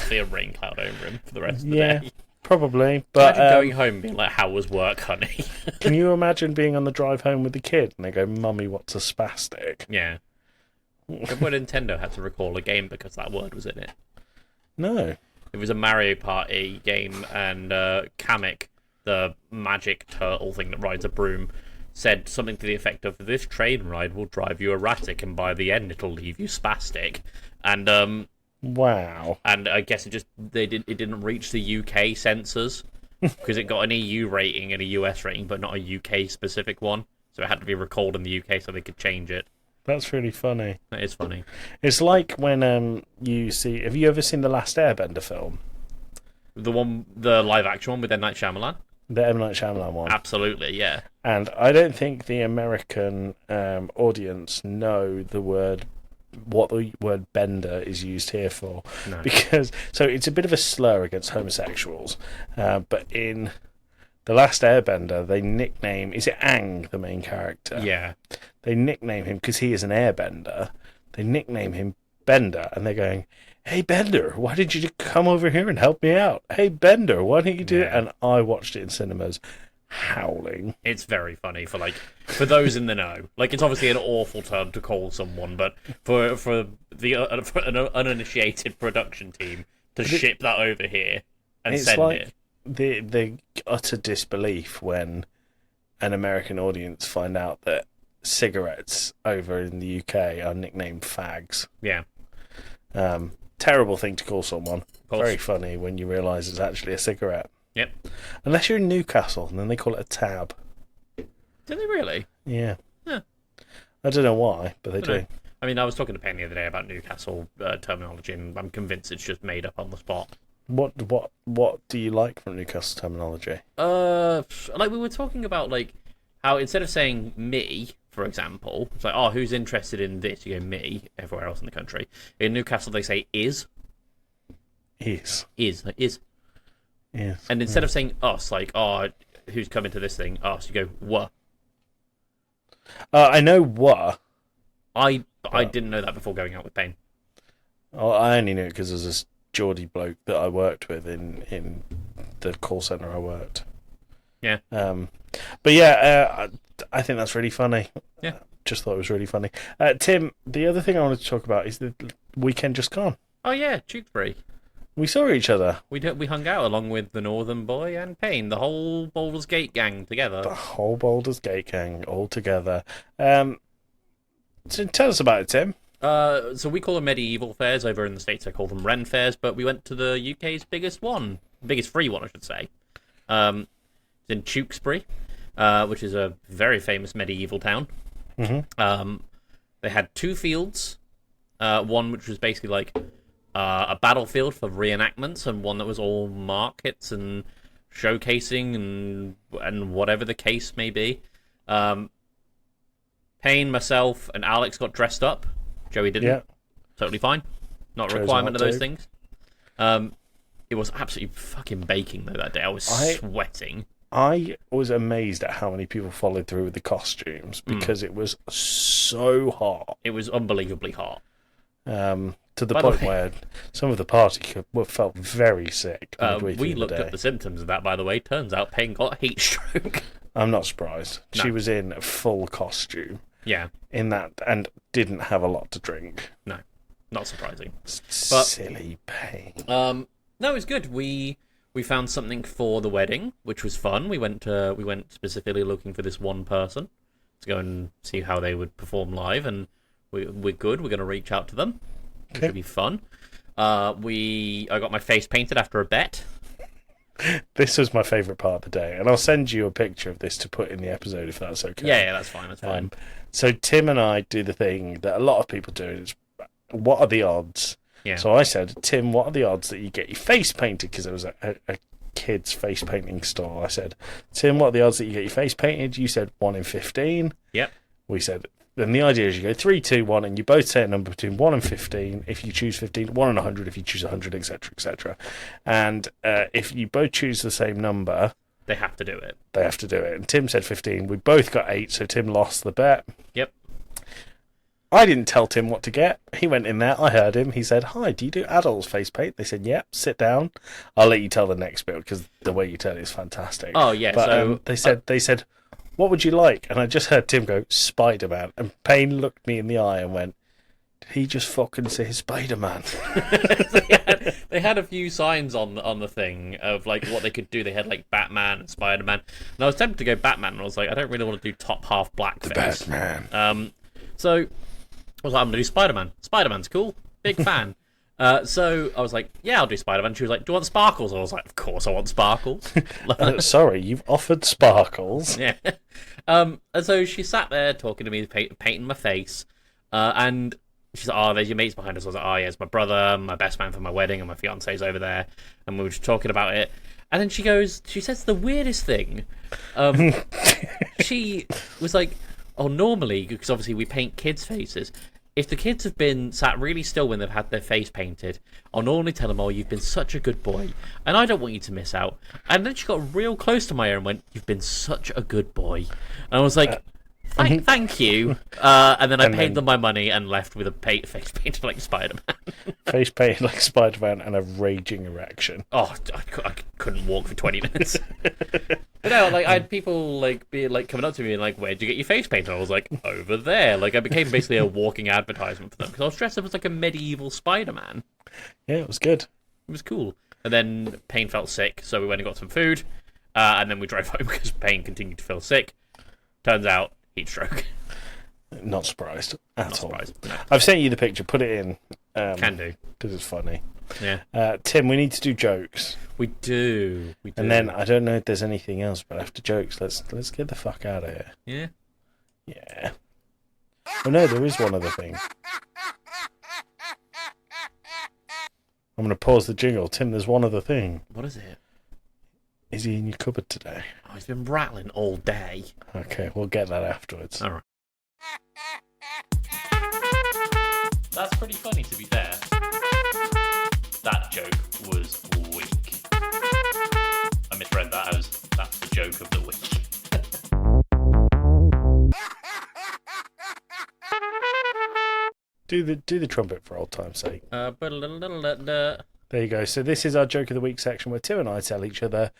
See a rain cloud over him for the rest of the Yeah, day. probably. But Imagine going home and being like, how was work, honey? can you imagine being on the drive home with the kid and they go, mummy, what's a spastic? Yeah. Remember when Nintendo had to recall a game because that word was in it? No. It was a Mario Party game, and Kamek, the magic turtle thing that rides a broom, said something to the effect of, this train ride will drive you erratic, and by the end it'll leave you spastic. And Wow. and I guess it didn't reach the UK censors because it got an EU rating and a US rating, but not a UK specific one. So it had to be recalled in the UK so they could change it. That's really funny. That is funny. It's like when you see... Have you ever seen the Last Airbender film? The live action one with M. Night Shyamalan? The M. Night Shyamalan one. Absolutely, yeah. And I don't think the American audience know what the word bender is used here for. No. Because... So it's a bit of a slur against homosexuals. But in The Last Airbender, they nickname... Is it Aang, the main character? Yeah. They nickname him, because he is an airbender, they nickname him Bender, and they're going, hey, Bender, why did you come over here and help me out? Hey, Bender, why don't you do it? Yeah. And I watched it in cinemas, howling. It's very funny for those in the know. Like, it's obviously an awful term to call someone, but for an uninitiated production team to ship that over here and It's send like it. the utter disbelief when an American audience find out that cigarettes over in the UK are nicknamed fags. Yeah. Terrible thing to call someone. course. Very funny when you realise it's actually a cigarette. Yep. Unless you're in Newcastle, and then they call it a tab. Do they really? Yeah. Yeah. I don't know why, but they do. know. I mean, I was talking to Penny the other day about Newcastle terminology, and I'm convinced it's just made up on the spot. What do you like from Newcastle terminology? Like we were talking about, like how instead of saying me, for example, it's like, oh, who's interested in this? You go me. Everywhere else in the country, in Newcastle they say is. Is. Is. Yes. And instead of saying us, like, oh, who's coming to this thing? Us. You go wha. I know what. I didn't know that before going out with Payne. Oh, I only knew it because there's this Geordie bloke that I worked with in the call centre I worked. Yeah. But yeah, I think that's really funny. Yeah. Just thought it was really funny. Tim, the other thing I wanted to talk about is the weekend just gone. Oh yeah, Tewkesbury. We saw each other. We hung out along with the Northern Boy and Payne, the whole Boulders Gate gang together. The whole Boulders Gate gang all together. So tell us about it, Tim. So we call them medieval fairs. Over in the States, I call them Ren fairs, but we went to the UK's biggest free one, I should say. It's in Tewkesbury, which is a very famous medieval town. Mm-hmm. They had 2 fields, one which was basically like a battlefield for reenactments, and one that was all markets and showcasing and whatever the case may be. Payne, myself, and Alex got dressed up. Joey didn't. Yeah. Totally fine. Not a Chose requirement of not those to. things. It was absolutely fucking baking, though, that day. I was sweating. I was amazed at how many people followed through with the costumes because it was so hot. It was unbelievably hot. To the By the point way- where some of the party felt very sick. midway We through looked the day. at the symptoms of that, by the way. Turns out Payne got heat stroke. I'm not surprised. No. She was in full costume Yeah. in that and didn't have a lot to drink. No, Not surprising. Silly pain. No, it was good. We found something for the wedding, which was fun. We went specifically looking for this one person to go and see how they would perform live, and we're good. We're going to reach out to them. It should be fun. I got my face painted after a bet. This was my favourite part of the day, and I'll send you a picture of this to put in the episode if that's okay. Yeah, that's fine. That's fine. So Tim and I do the thing that a lot of people do. Is, what are the odds? Yeah. So I said, Tim, what are the odds that you get your face painted? Because there was a kid's face painting store. I said, Tim, what are the odds that you get your face painted? You said 1 in 15. Yep. We said, then the idea is you go 3, 2, 1, and you both say a number between 1 and 15. If you choose 15, 1 and 100 if you choose 100, etc., etc. And if you both choose the same number, they have to do it. They have to do it. And Tim said 15. We both got 8, so Tim lost the bet. Yep. I didn't tell Tim what to get. He went in there. I heard him. He said, "Hi, do you do adults face paint?" They said, "Yep, sit down." I'll let you tell the next bit because the way you tell it is fantastic. Oh, yeah. But, so they said, "What would you like?" And I just heard Tim go, "Spider-Man." And Payne looked me in the eye and went, "Did he just fucking say Spider-Man?" they had a few signs on the thing of like what they could do. They had like Batman and Spider-Man. And I was tempted to go Batman, and I was like, I don't really want to do top half blackface. Batman. So I was like, I'm gonna do Spider-Man. Spider-Man's cool. Big fan. So I was like, yeah, I'll do Spider-Man. She was like, do you want sparkles? I was like, of course I want sparkles. Sorry, you've offered sparkles. Yeah. And so she sat there talking to me, painting my face, and she's like, "Oh, there's your mates behind us." I was like, "Oh, yeah, it's my brother, my best man for my wedding, and my fiance's over there." And we were just talking about it. And then she says the weirdest thing. She was like, "Oh, normally, because obviously we paint kids' faces, if the kids have been sat really still when they've had their face painted, I'll normally tell them, 'Oh, you've been such a good boy, and I don't want you to miss out.'" And then she got real close to my ear and went, "You've been such a good boy." And I was like, thank you. And then I paid them my money and left with a face painted like Spider-Man. Face painted like Spider-Man and a raging erection. Oh, I couldn't walk for 20 minutes. But no, like I had people like be like coming up to me and like, "Where'd you get your face painted?" I was like, "Over there." Like I became basically a walking advertisement for them because I was dressed up as like a medieval Spider-Man. Yeah, it was good. It was cool. And then Payne felt sick, so we went and got some food, and then we drove home because Payne continued to feel sick. Turns out, heat stroke. Not surprised at Not all. surprised. No. I've sent you the picture. Put it in. Can do. Because it's funny. Yeah. Tim, we need to do jokes. We do. And then I don't know if there's anything else, but after jokes, let's get the fuck out of here. Yeah. Yeah. Oh no, there is one other thing. I'm going to pause the jingle. Tim, there's one other thing. What is it? Is he in your cupboard today? Oh, he's been rattling all day. Okay, we'll get that afterwards. All right. That's pretty funny, to be fair. That joke was weak. I misread that as that's the joke of the week. Do the trumpet for old time's sake. There There you go. So this is our joke of the week section where Tim and I tell each other,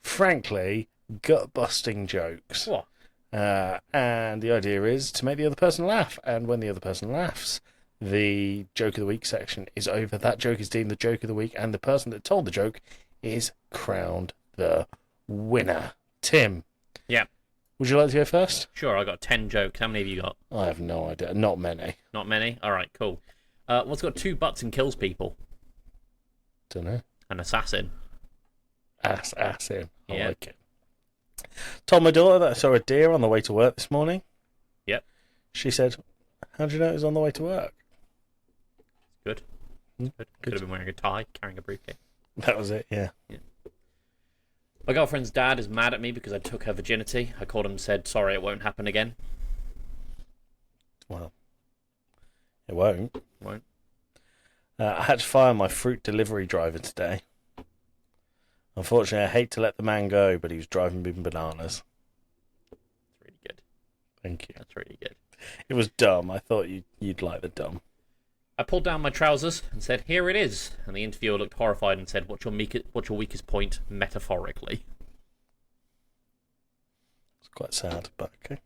frankly, gut-busting jokes. What? And the idea is to make the other person laugh. And when the other person laughs, the joke of the week section is over. That joke is deemed the joke of the week, and the person that told the joke is crowned the winner. Tim. Yeah. Would you like to go first? Sure, I got 10 jokes. How many have you got? I have no idea. Not many. Not many? Alright, cool. What's got 2 butts and kills people? Don't know. An assassin. Ass him. I Yeah. like it. Told my daughter that I saw a deer on the way to work this morning. Yep. She said, "How do you know it was on the way to work?" Good. Good. Could have been wearing a tie, carrying a briefcase. That was it, yeah. My girlfriend's dad is mad at me because I took her virginity. I called him and said, "Sorry, it won't happen again." Well, it won't. Won't. I had to fire my fruit delivery driver today. Unfortunately, I hate to let the man go, but he was driving me bananas. That's really good. Thank you. That's really good. It was dumb. I thought you'd like the dumb. I pulled down my trousers and said, "Here it is." And the interviewer looked horrified and said, what's your weakest point, metaphorically?" It's quite sad, but okay.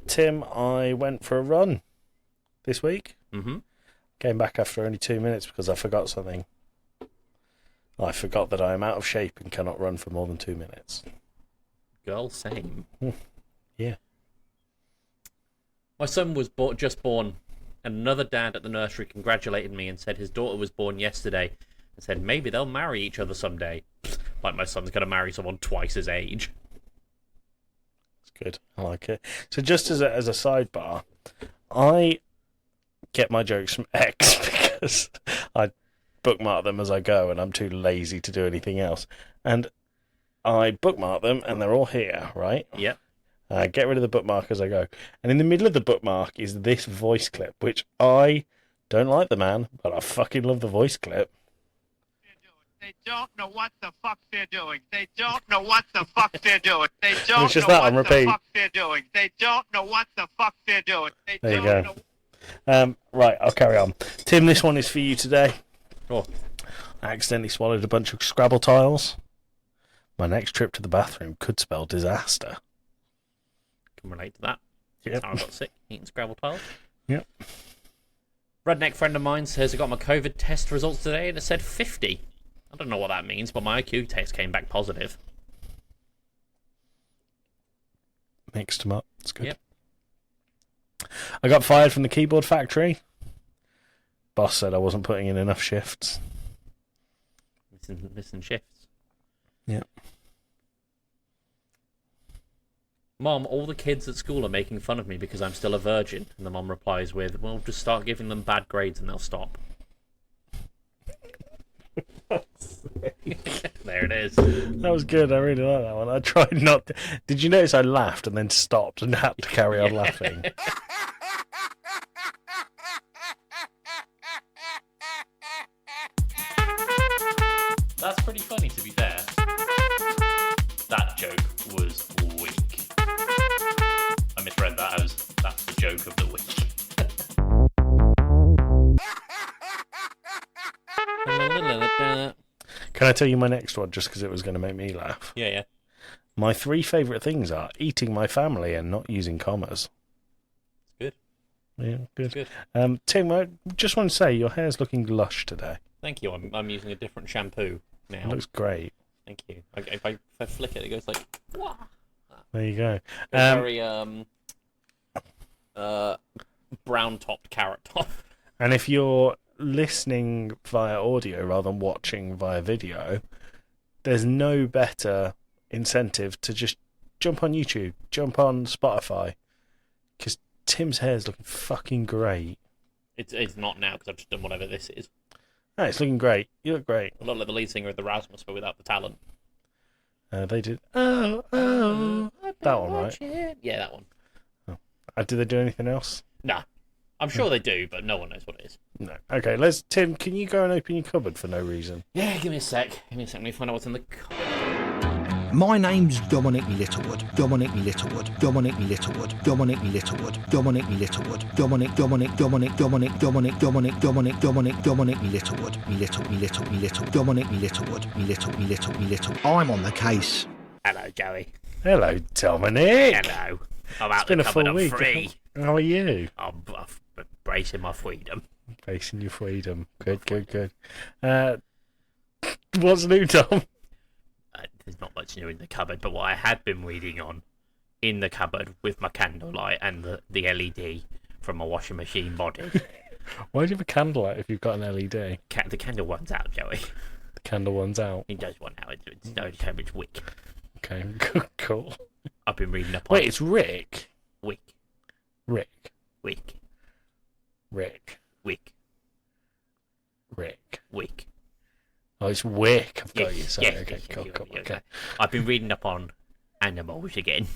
Tim, I went for a run this week. Mm-hmm. Came back after only 2 minutes because I forgot something. I forgot that I am out of shape and cannot run for more than 2 minutes. Girl, same. Yeah. My son was just born, and another dad at the nursery congratulated me and said his daughter was born yesterday, and said maybe they'll marry each other someday. Like my son's going to marry someone twice his age. It's good. I like it. So just as a sidebar, I get my jokes from X because I bookmark them as I go and I'm too lazy to do anything else. And I bookmark them and they're all here, right? Yep. Get rid of the bookmark as I go. And in the middle of the bookmark is this voice clip, which I don't like the man, but I fucking love the voice clip. They don't know what the fuck they're doing. They don't know what the fuck they're doing. They don't It's just know that what on the repeat. fuck they're doing. They don't know what the fuck they're doing. They There you don't go. know. Right, I'll carry on. Tim, this one is for you today. Oh, I accidentally swallowed a bunch of Scrabble tiles. My next trip to the bathroom could spell disaster. can relate to that. Yep. I got sick eating Scrabble tiles. Yep. Redneck friend of mine says I got my COVID test results today and it said 50. I don't know what that means, but my IQ test came back positive. Mixed them up. It's good. Yep. I got fired from the keyboard factory. Boss said I wasn't putting in enough shifts. Missing shifts. Yep. Mom, all the kids at school are making fun of me because I'm still a virgin. And the mom replies with, well, just start giving them bad grades and they'll stop. There it is. That was good. I really like that one. I tried not to... Did you notice I laughed and then stopped and had to carry on laughing? That's pretty funny, to be fair. That joke was weak. I misread that as, that's the joke of the week. Can I tell you my next one just because it was going to make me laugh? Yeah. My 3 favourite things are eating my family and not using commas. Good. Yeah, good. Good. Tim, I just want to say your hair's looking lush today. Thank you. I'm using a different shampoo now. It looks great. Thank you. If I flick it, it goes like, wah. There you go. Very brown topped carrot top. And if you're listening via audio rather than watching via video, there's no better incentive to just jump on YouTube, jump on Spotify, because Tim's hair's looking fucking great. It's not now because I've just done whatever this is. No, it's looking great. You look great. A lot like the lead singer of the Rasmus, but without the talent. They did. That one, right? Yeah, that one. Did they do anything else? Nah. I'm sure they do, but no one knows what it is. No. Okay, Tim, can you go and open your cupboard for no reason? Yeah, give me a sec. Let me find out what's in the cupboard. My name's Dominic Littlewood. Dominic Littlewood. Dominic Littlewood. Dominic Littlewood. Dominic Littlewood. Dominic Littlewood. I'm on the case. Hello, Joey. Hello, Dominic. Hello. I'm out It's been the a full cupboard. I'm week. free. How are you? I'm bracing my freedom. Facing your freedom. Good. What's new, Tom? There's not much new in the cupboard, but what I had been reading on in the cupboard with my candlelight and the LED from my washing machine body. Why do you have a candlelight if you've got an LED? The candle one's out, Joey. The candle one's out. It does one out. It's no Cambridge wick. Okay, cool. I've been reading up on Wait, it's Rick. wick. Rick. Wick. Rick. Wick. Rick. Wick. Oh, it's Wick. I've got you. Yes, Sorry. yes, Okay, yes, cool. yeah. Okay. I've been reading up on animals again.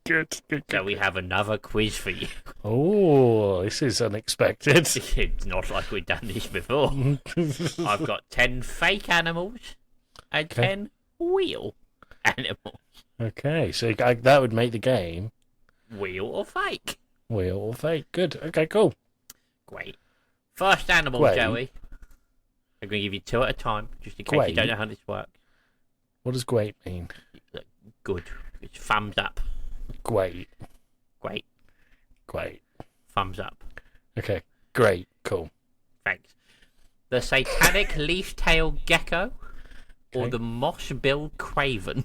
Good. So we have another quiz for you. Oh, this is unexpected. It's not like we've done this before. I've got 10 fake animals and 10 real animals. Okay, so that would make the game Real or fake? real or fake. Good. Okay, cool. Great. First animal, Great. Joey. I'm going to give you 2 at a time, just in case Great. you don't know how this works. What does great mean? Good. It's thumbs up. Great. Great. Great. Thumbs up. Okay, great, cool. Thanks. The satanic leaf-tailed gecko or Okay. the moss-billed craven?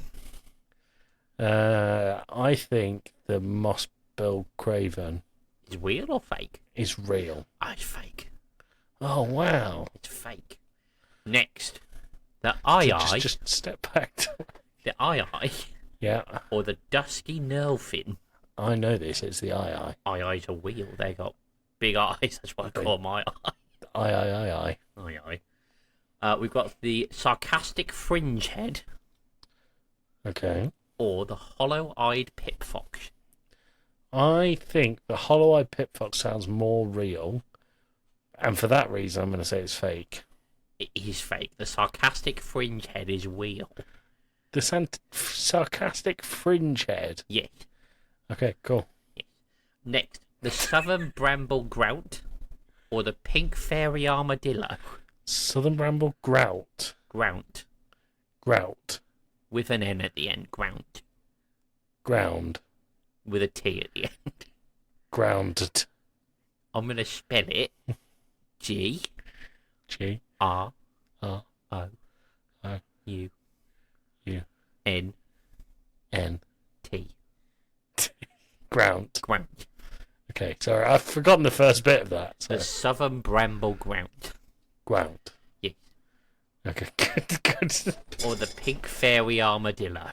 I think the moss-billed craven Is real or fake? is real. Oh, it's fake. Oh, wow. It's fake. Next, the So eye-eye. just step back. The eye-eye Yeah, or the dusky knurlfin? I know this. It's the eye. Eye-eye's a wheel. They got big eyes. That's why I call them eye-eye. Eye. Eye-eye. We've got the sarcastic fringe head Okay. or the hollow-eyed pip fox. I think the hollow-eyed pit fox sounds more real, and for that reason, I'm going to say it's fake. It is fake. The sarcastic fringe head is real. The sarcastic fringe head. Yes. Okay, cool. Next, the southern bramble grout or the pink fairy armadillo. Southern bramble grout. Grout. Grout. With an N at the end. Grout. Ground. With a T at the end. Grounded. I'm going to spell it. G. G. R. R. O. O. U. U. N. N. T. Ground. Grout. Okay, sorry, I've forgotten the first bit of that. So. The southern bramble grout. Ground. Yes. Okay, good. Or the pink fairy armadillo.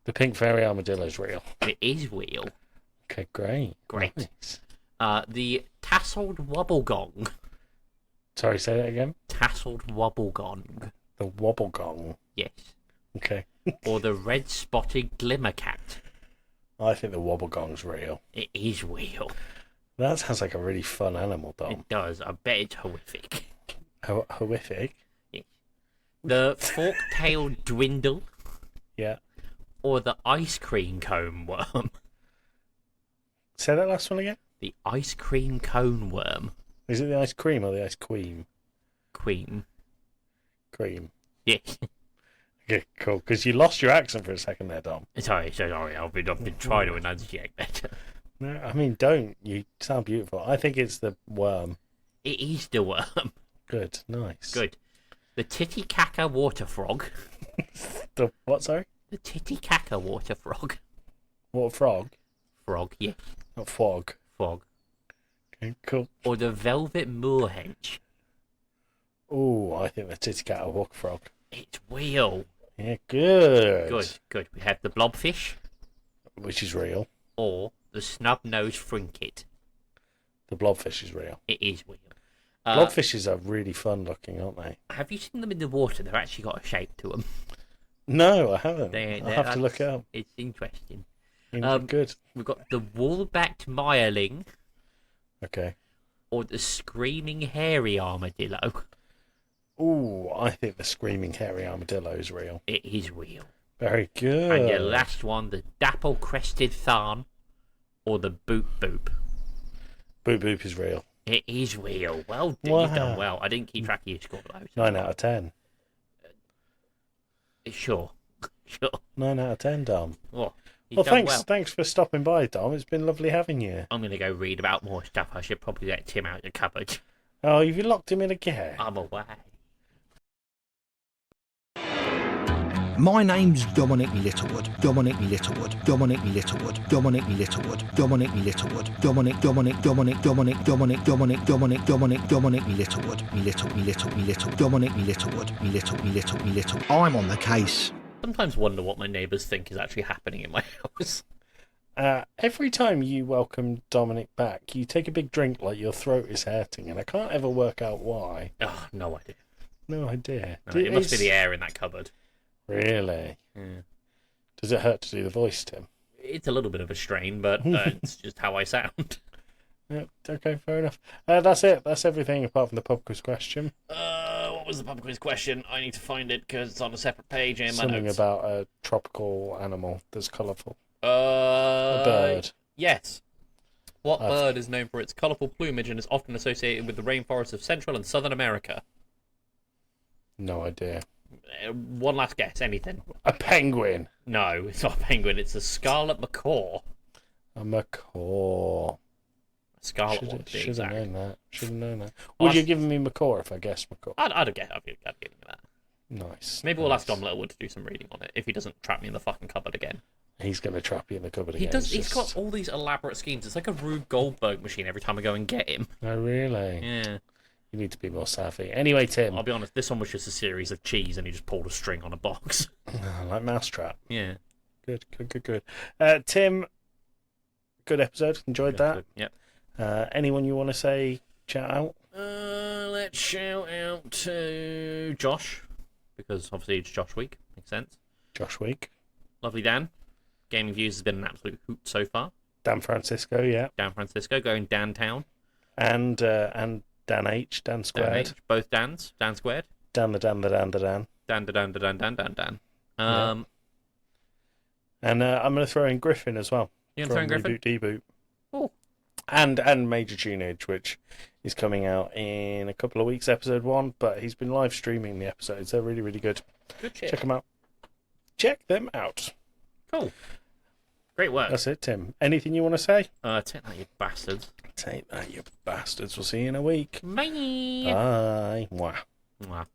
The pink fairy armadillo is real. It is real. Okay, great. Great. Nice. The tasseled wobblegong. Sorry, say that again. Tasseled wobblegong. The wobblegong. Yes. Okay. Or the red spotted glimmercat. I think the wobblegong's real. It is real. That sounds like a really fun animal, Dom. It does. I bet it's horrific. Horrific. Yes. The fork-tailed dwindle Yeah. or the ice cream cone worm. Say that last one again. The ice cream cone worm. Is it the ice cream or the ice queen? Queen. Cream. Yes. Okay, cool. Because you lost your accent for a second there, Dom. Sorry. I've been trying to enunciate better. No, I mean, don't. You sound beautiful. I think it's the worm. It is the worm. Good. Nice. Good. The Titicaca water frog. The what, sorry? The Titicaca water frog. What, frog? Frog, yes. Not fog. Frog. Okay, cool. Or the velvet moorhench. Oh, I think the Titicaca walk frog. It's real. Yeah, good. Good. We have the blobfish Which is real. or the snub-nosed frinket. The blobfish is real. It is real. Blobfishes are really fun looking, aren't they? Have you seen them in the water? They've actually got a shape to them. No, I haven't. They- I'll they're- have to look it up. It's interesting. Good. We've got the wool-backed mireling Okay. or the screaming hairy armadillo. Ooh, I think the screaming hairy armadillo is real. It is real. Very good. And your last one, the dapple-crested tharn or the boop boop. Boop boop is real. It is real. Well done. Wow. You've done well. I didn't keep track of your score though. 9 out of 10. Sure. 9 out of 10, Dom. Well, you've Well, done thanks. well. Thanks for stopping by, Dom. It's been lovely having you. I'm going to go read about more stuff. I should probably let Tim out of the cupboard. Oh, you've locked him in again. I'm away. My name's Dominic Littlewood. Dominic Littlewood. Dominic Littlewood. Dominic Littlewood. Dominic Littlewood. Dominic Littlewood. Dominic Littlewood. I'm on the case. Sometimes wonder what my neighbours think is actually happening in my house. Every time you welcome Dominic back, you take a big drink like your throat is hurting, and I can't ever work out why. Oh, no idea. No idea. No, it must be the air in that cupboard. Really? Yeah. Does it hurt to do the voice, Tim? It's a little bit of a strain, but it's just how I sound. Yeah, okay, fair enough. That's it. That's everything apart from the pub quiz question. What was the pub quiz question? I need to find it because it's on a separate page in my Something notes. about a tropical animal that's colourful. A bird. Yes. What bird is known for its colourful plumage and is often associated with the rainforests of Central and Southern America? No idea. One last guess, anything. A penguin. No, it's not a penguin, it's a scarlet macaw. A macaw. Scarlet one, to be Should have exact. known that. Should have known that. Would you have given me McCaw if I guessed McCaw? I'd have given you that. Nice. Maybe we'll nice. ask Dom Littlewood to do some reading on it if he doesn't trap me in the fucking cupboard again. He's going to trap you in the cupboard He again. does. He's got all these elaborate schemes. It's like a Rube Goldberg machine every time I go and get him. Oh, really? Yeah. You need to be more savvy. Anyway, Tim. I'll be honest. This one was just a series of cheese, and he just pulled a string on a box. Like Mousetrap. Yeah. Good. Tim, good episode. Enjoyed that. Yep. Anyone you want to say, shout out? Let's shout out to Josh, because obviously it's Josh Week. Makes sense. Josh Week. Lovely Dan. Gaming Views has been an absolute hoot so far. Dan Francisco, yeah. Dan Francisco going Dan Town. And Dan H, Dan Squared. Dan H, both Dans. Dan Squared. Dan the Dan. Dan. Yeah. And I'm going to throw in Griffin as well. You going to throw in from Griffin? Reboot Deboot. Oh. And Major Tunage, which is coming out in a couple of weeks, episode 1, but he's been live streaming the episodes. They're really, really good. Good shit. Check them out. Check them out. Cool. Great work. That's it, Tim. Anything you want to say? Take that, you bastards. Take that, you bastards. We'll see you in a week. Bye. Bye. Mwah. Mwah.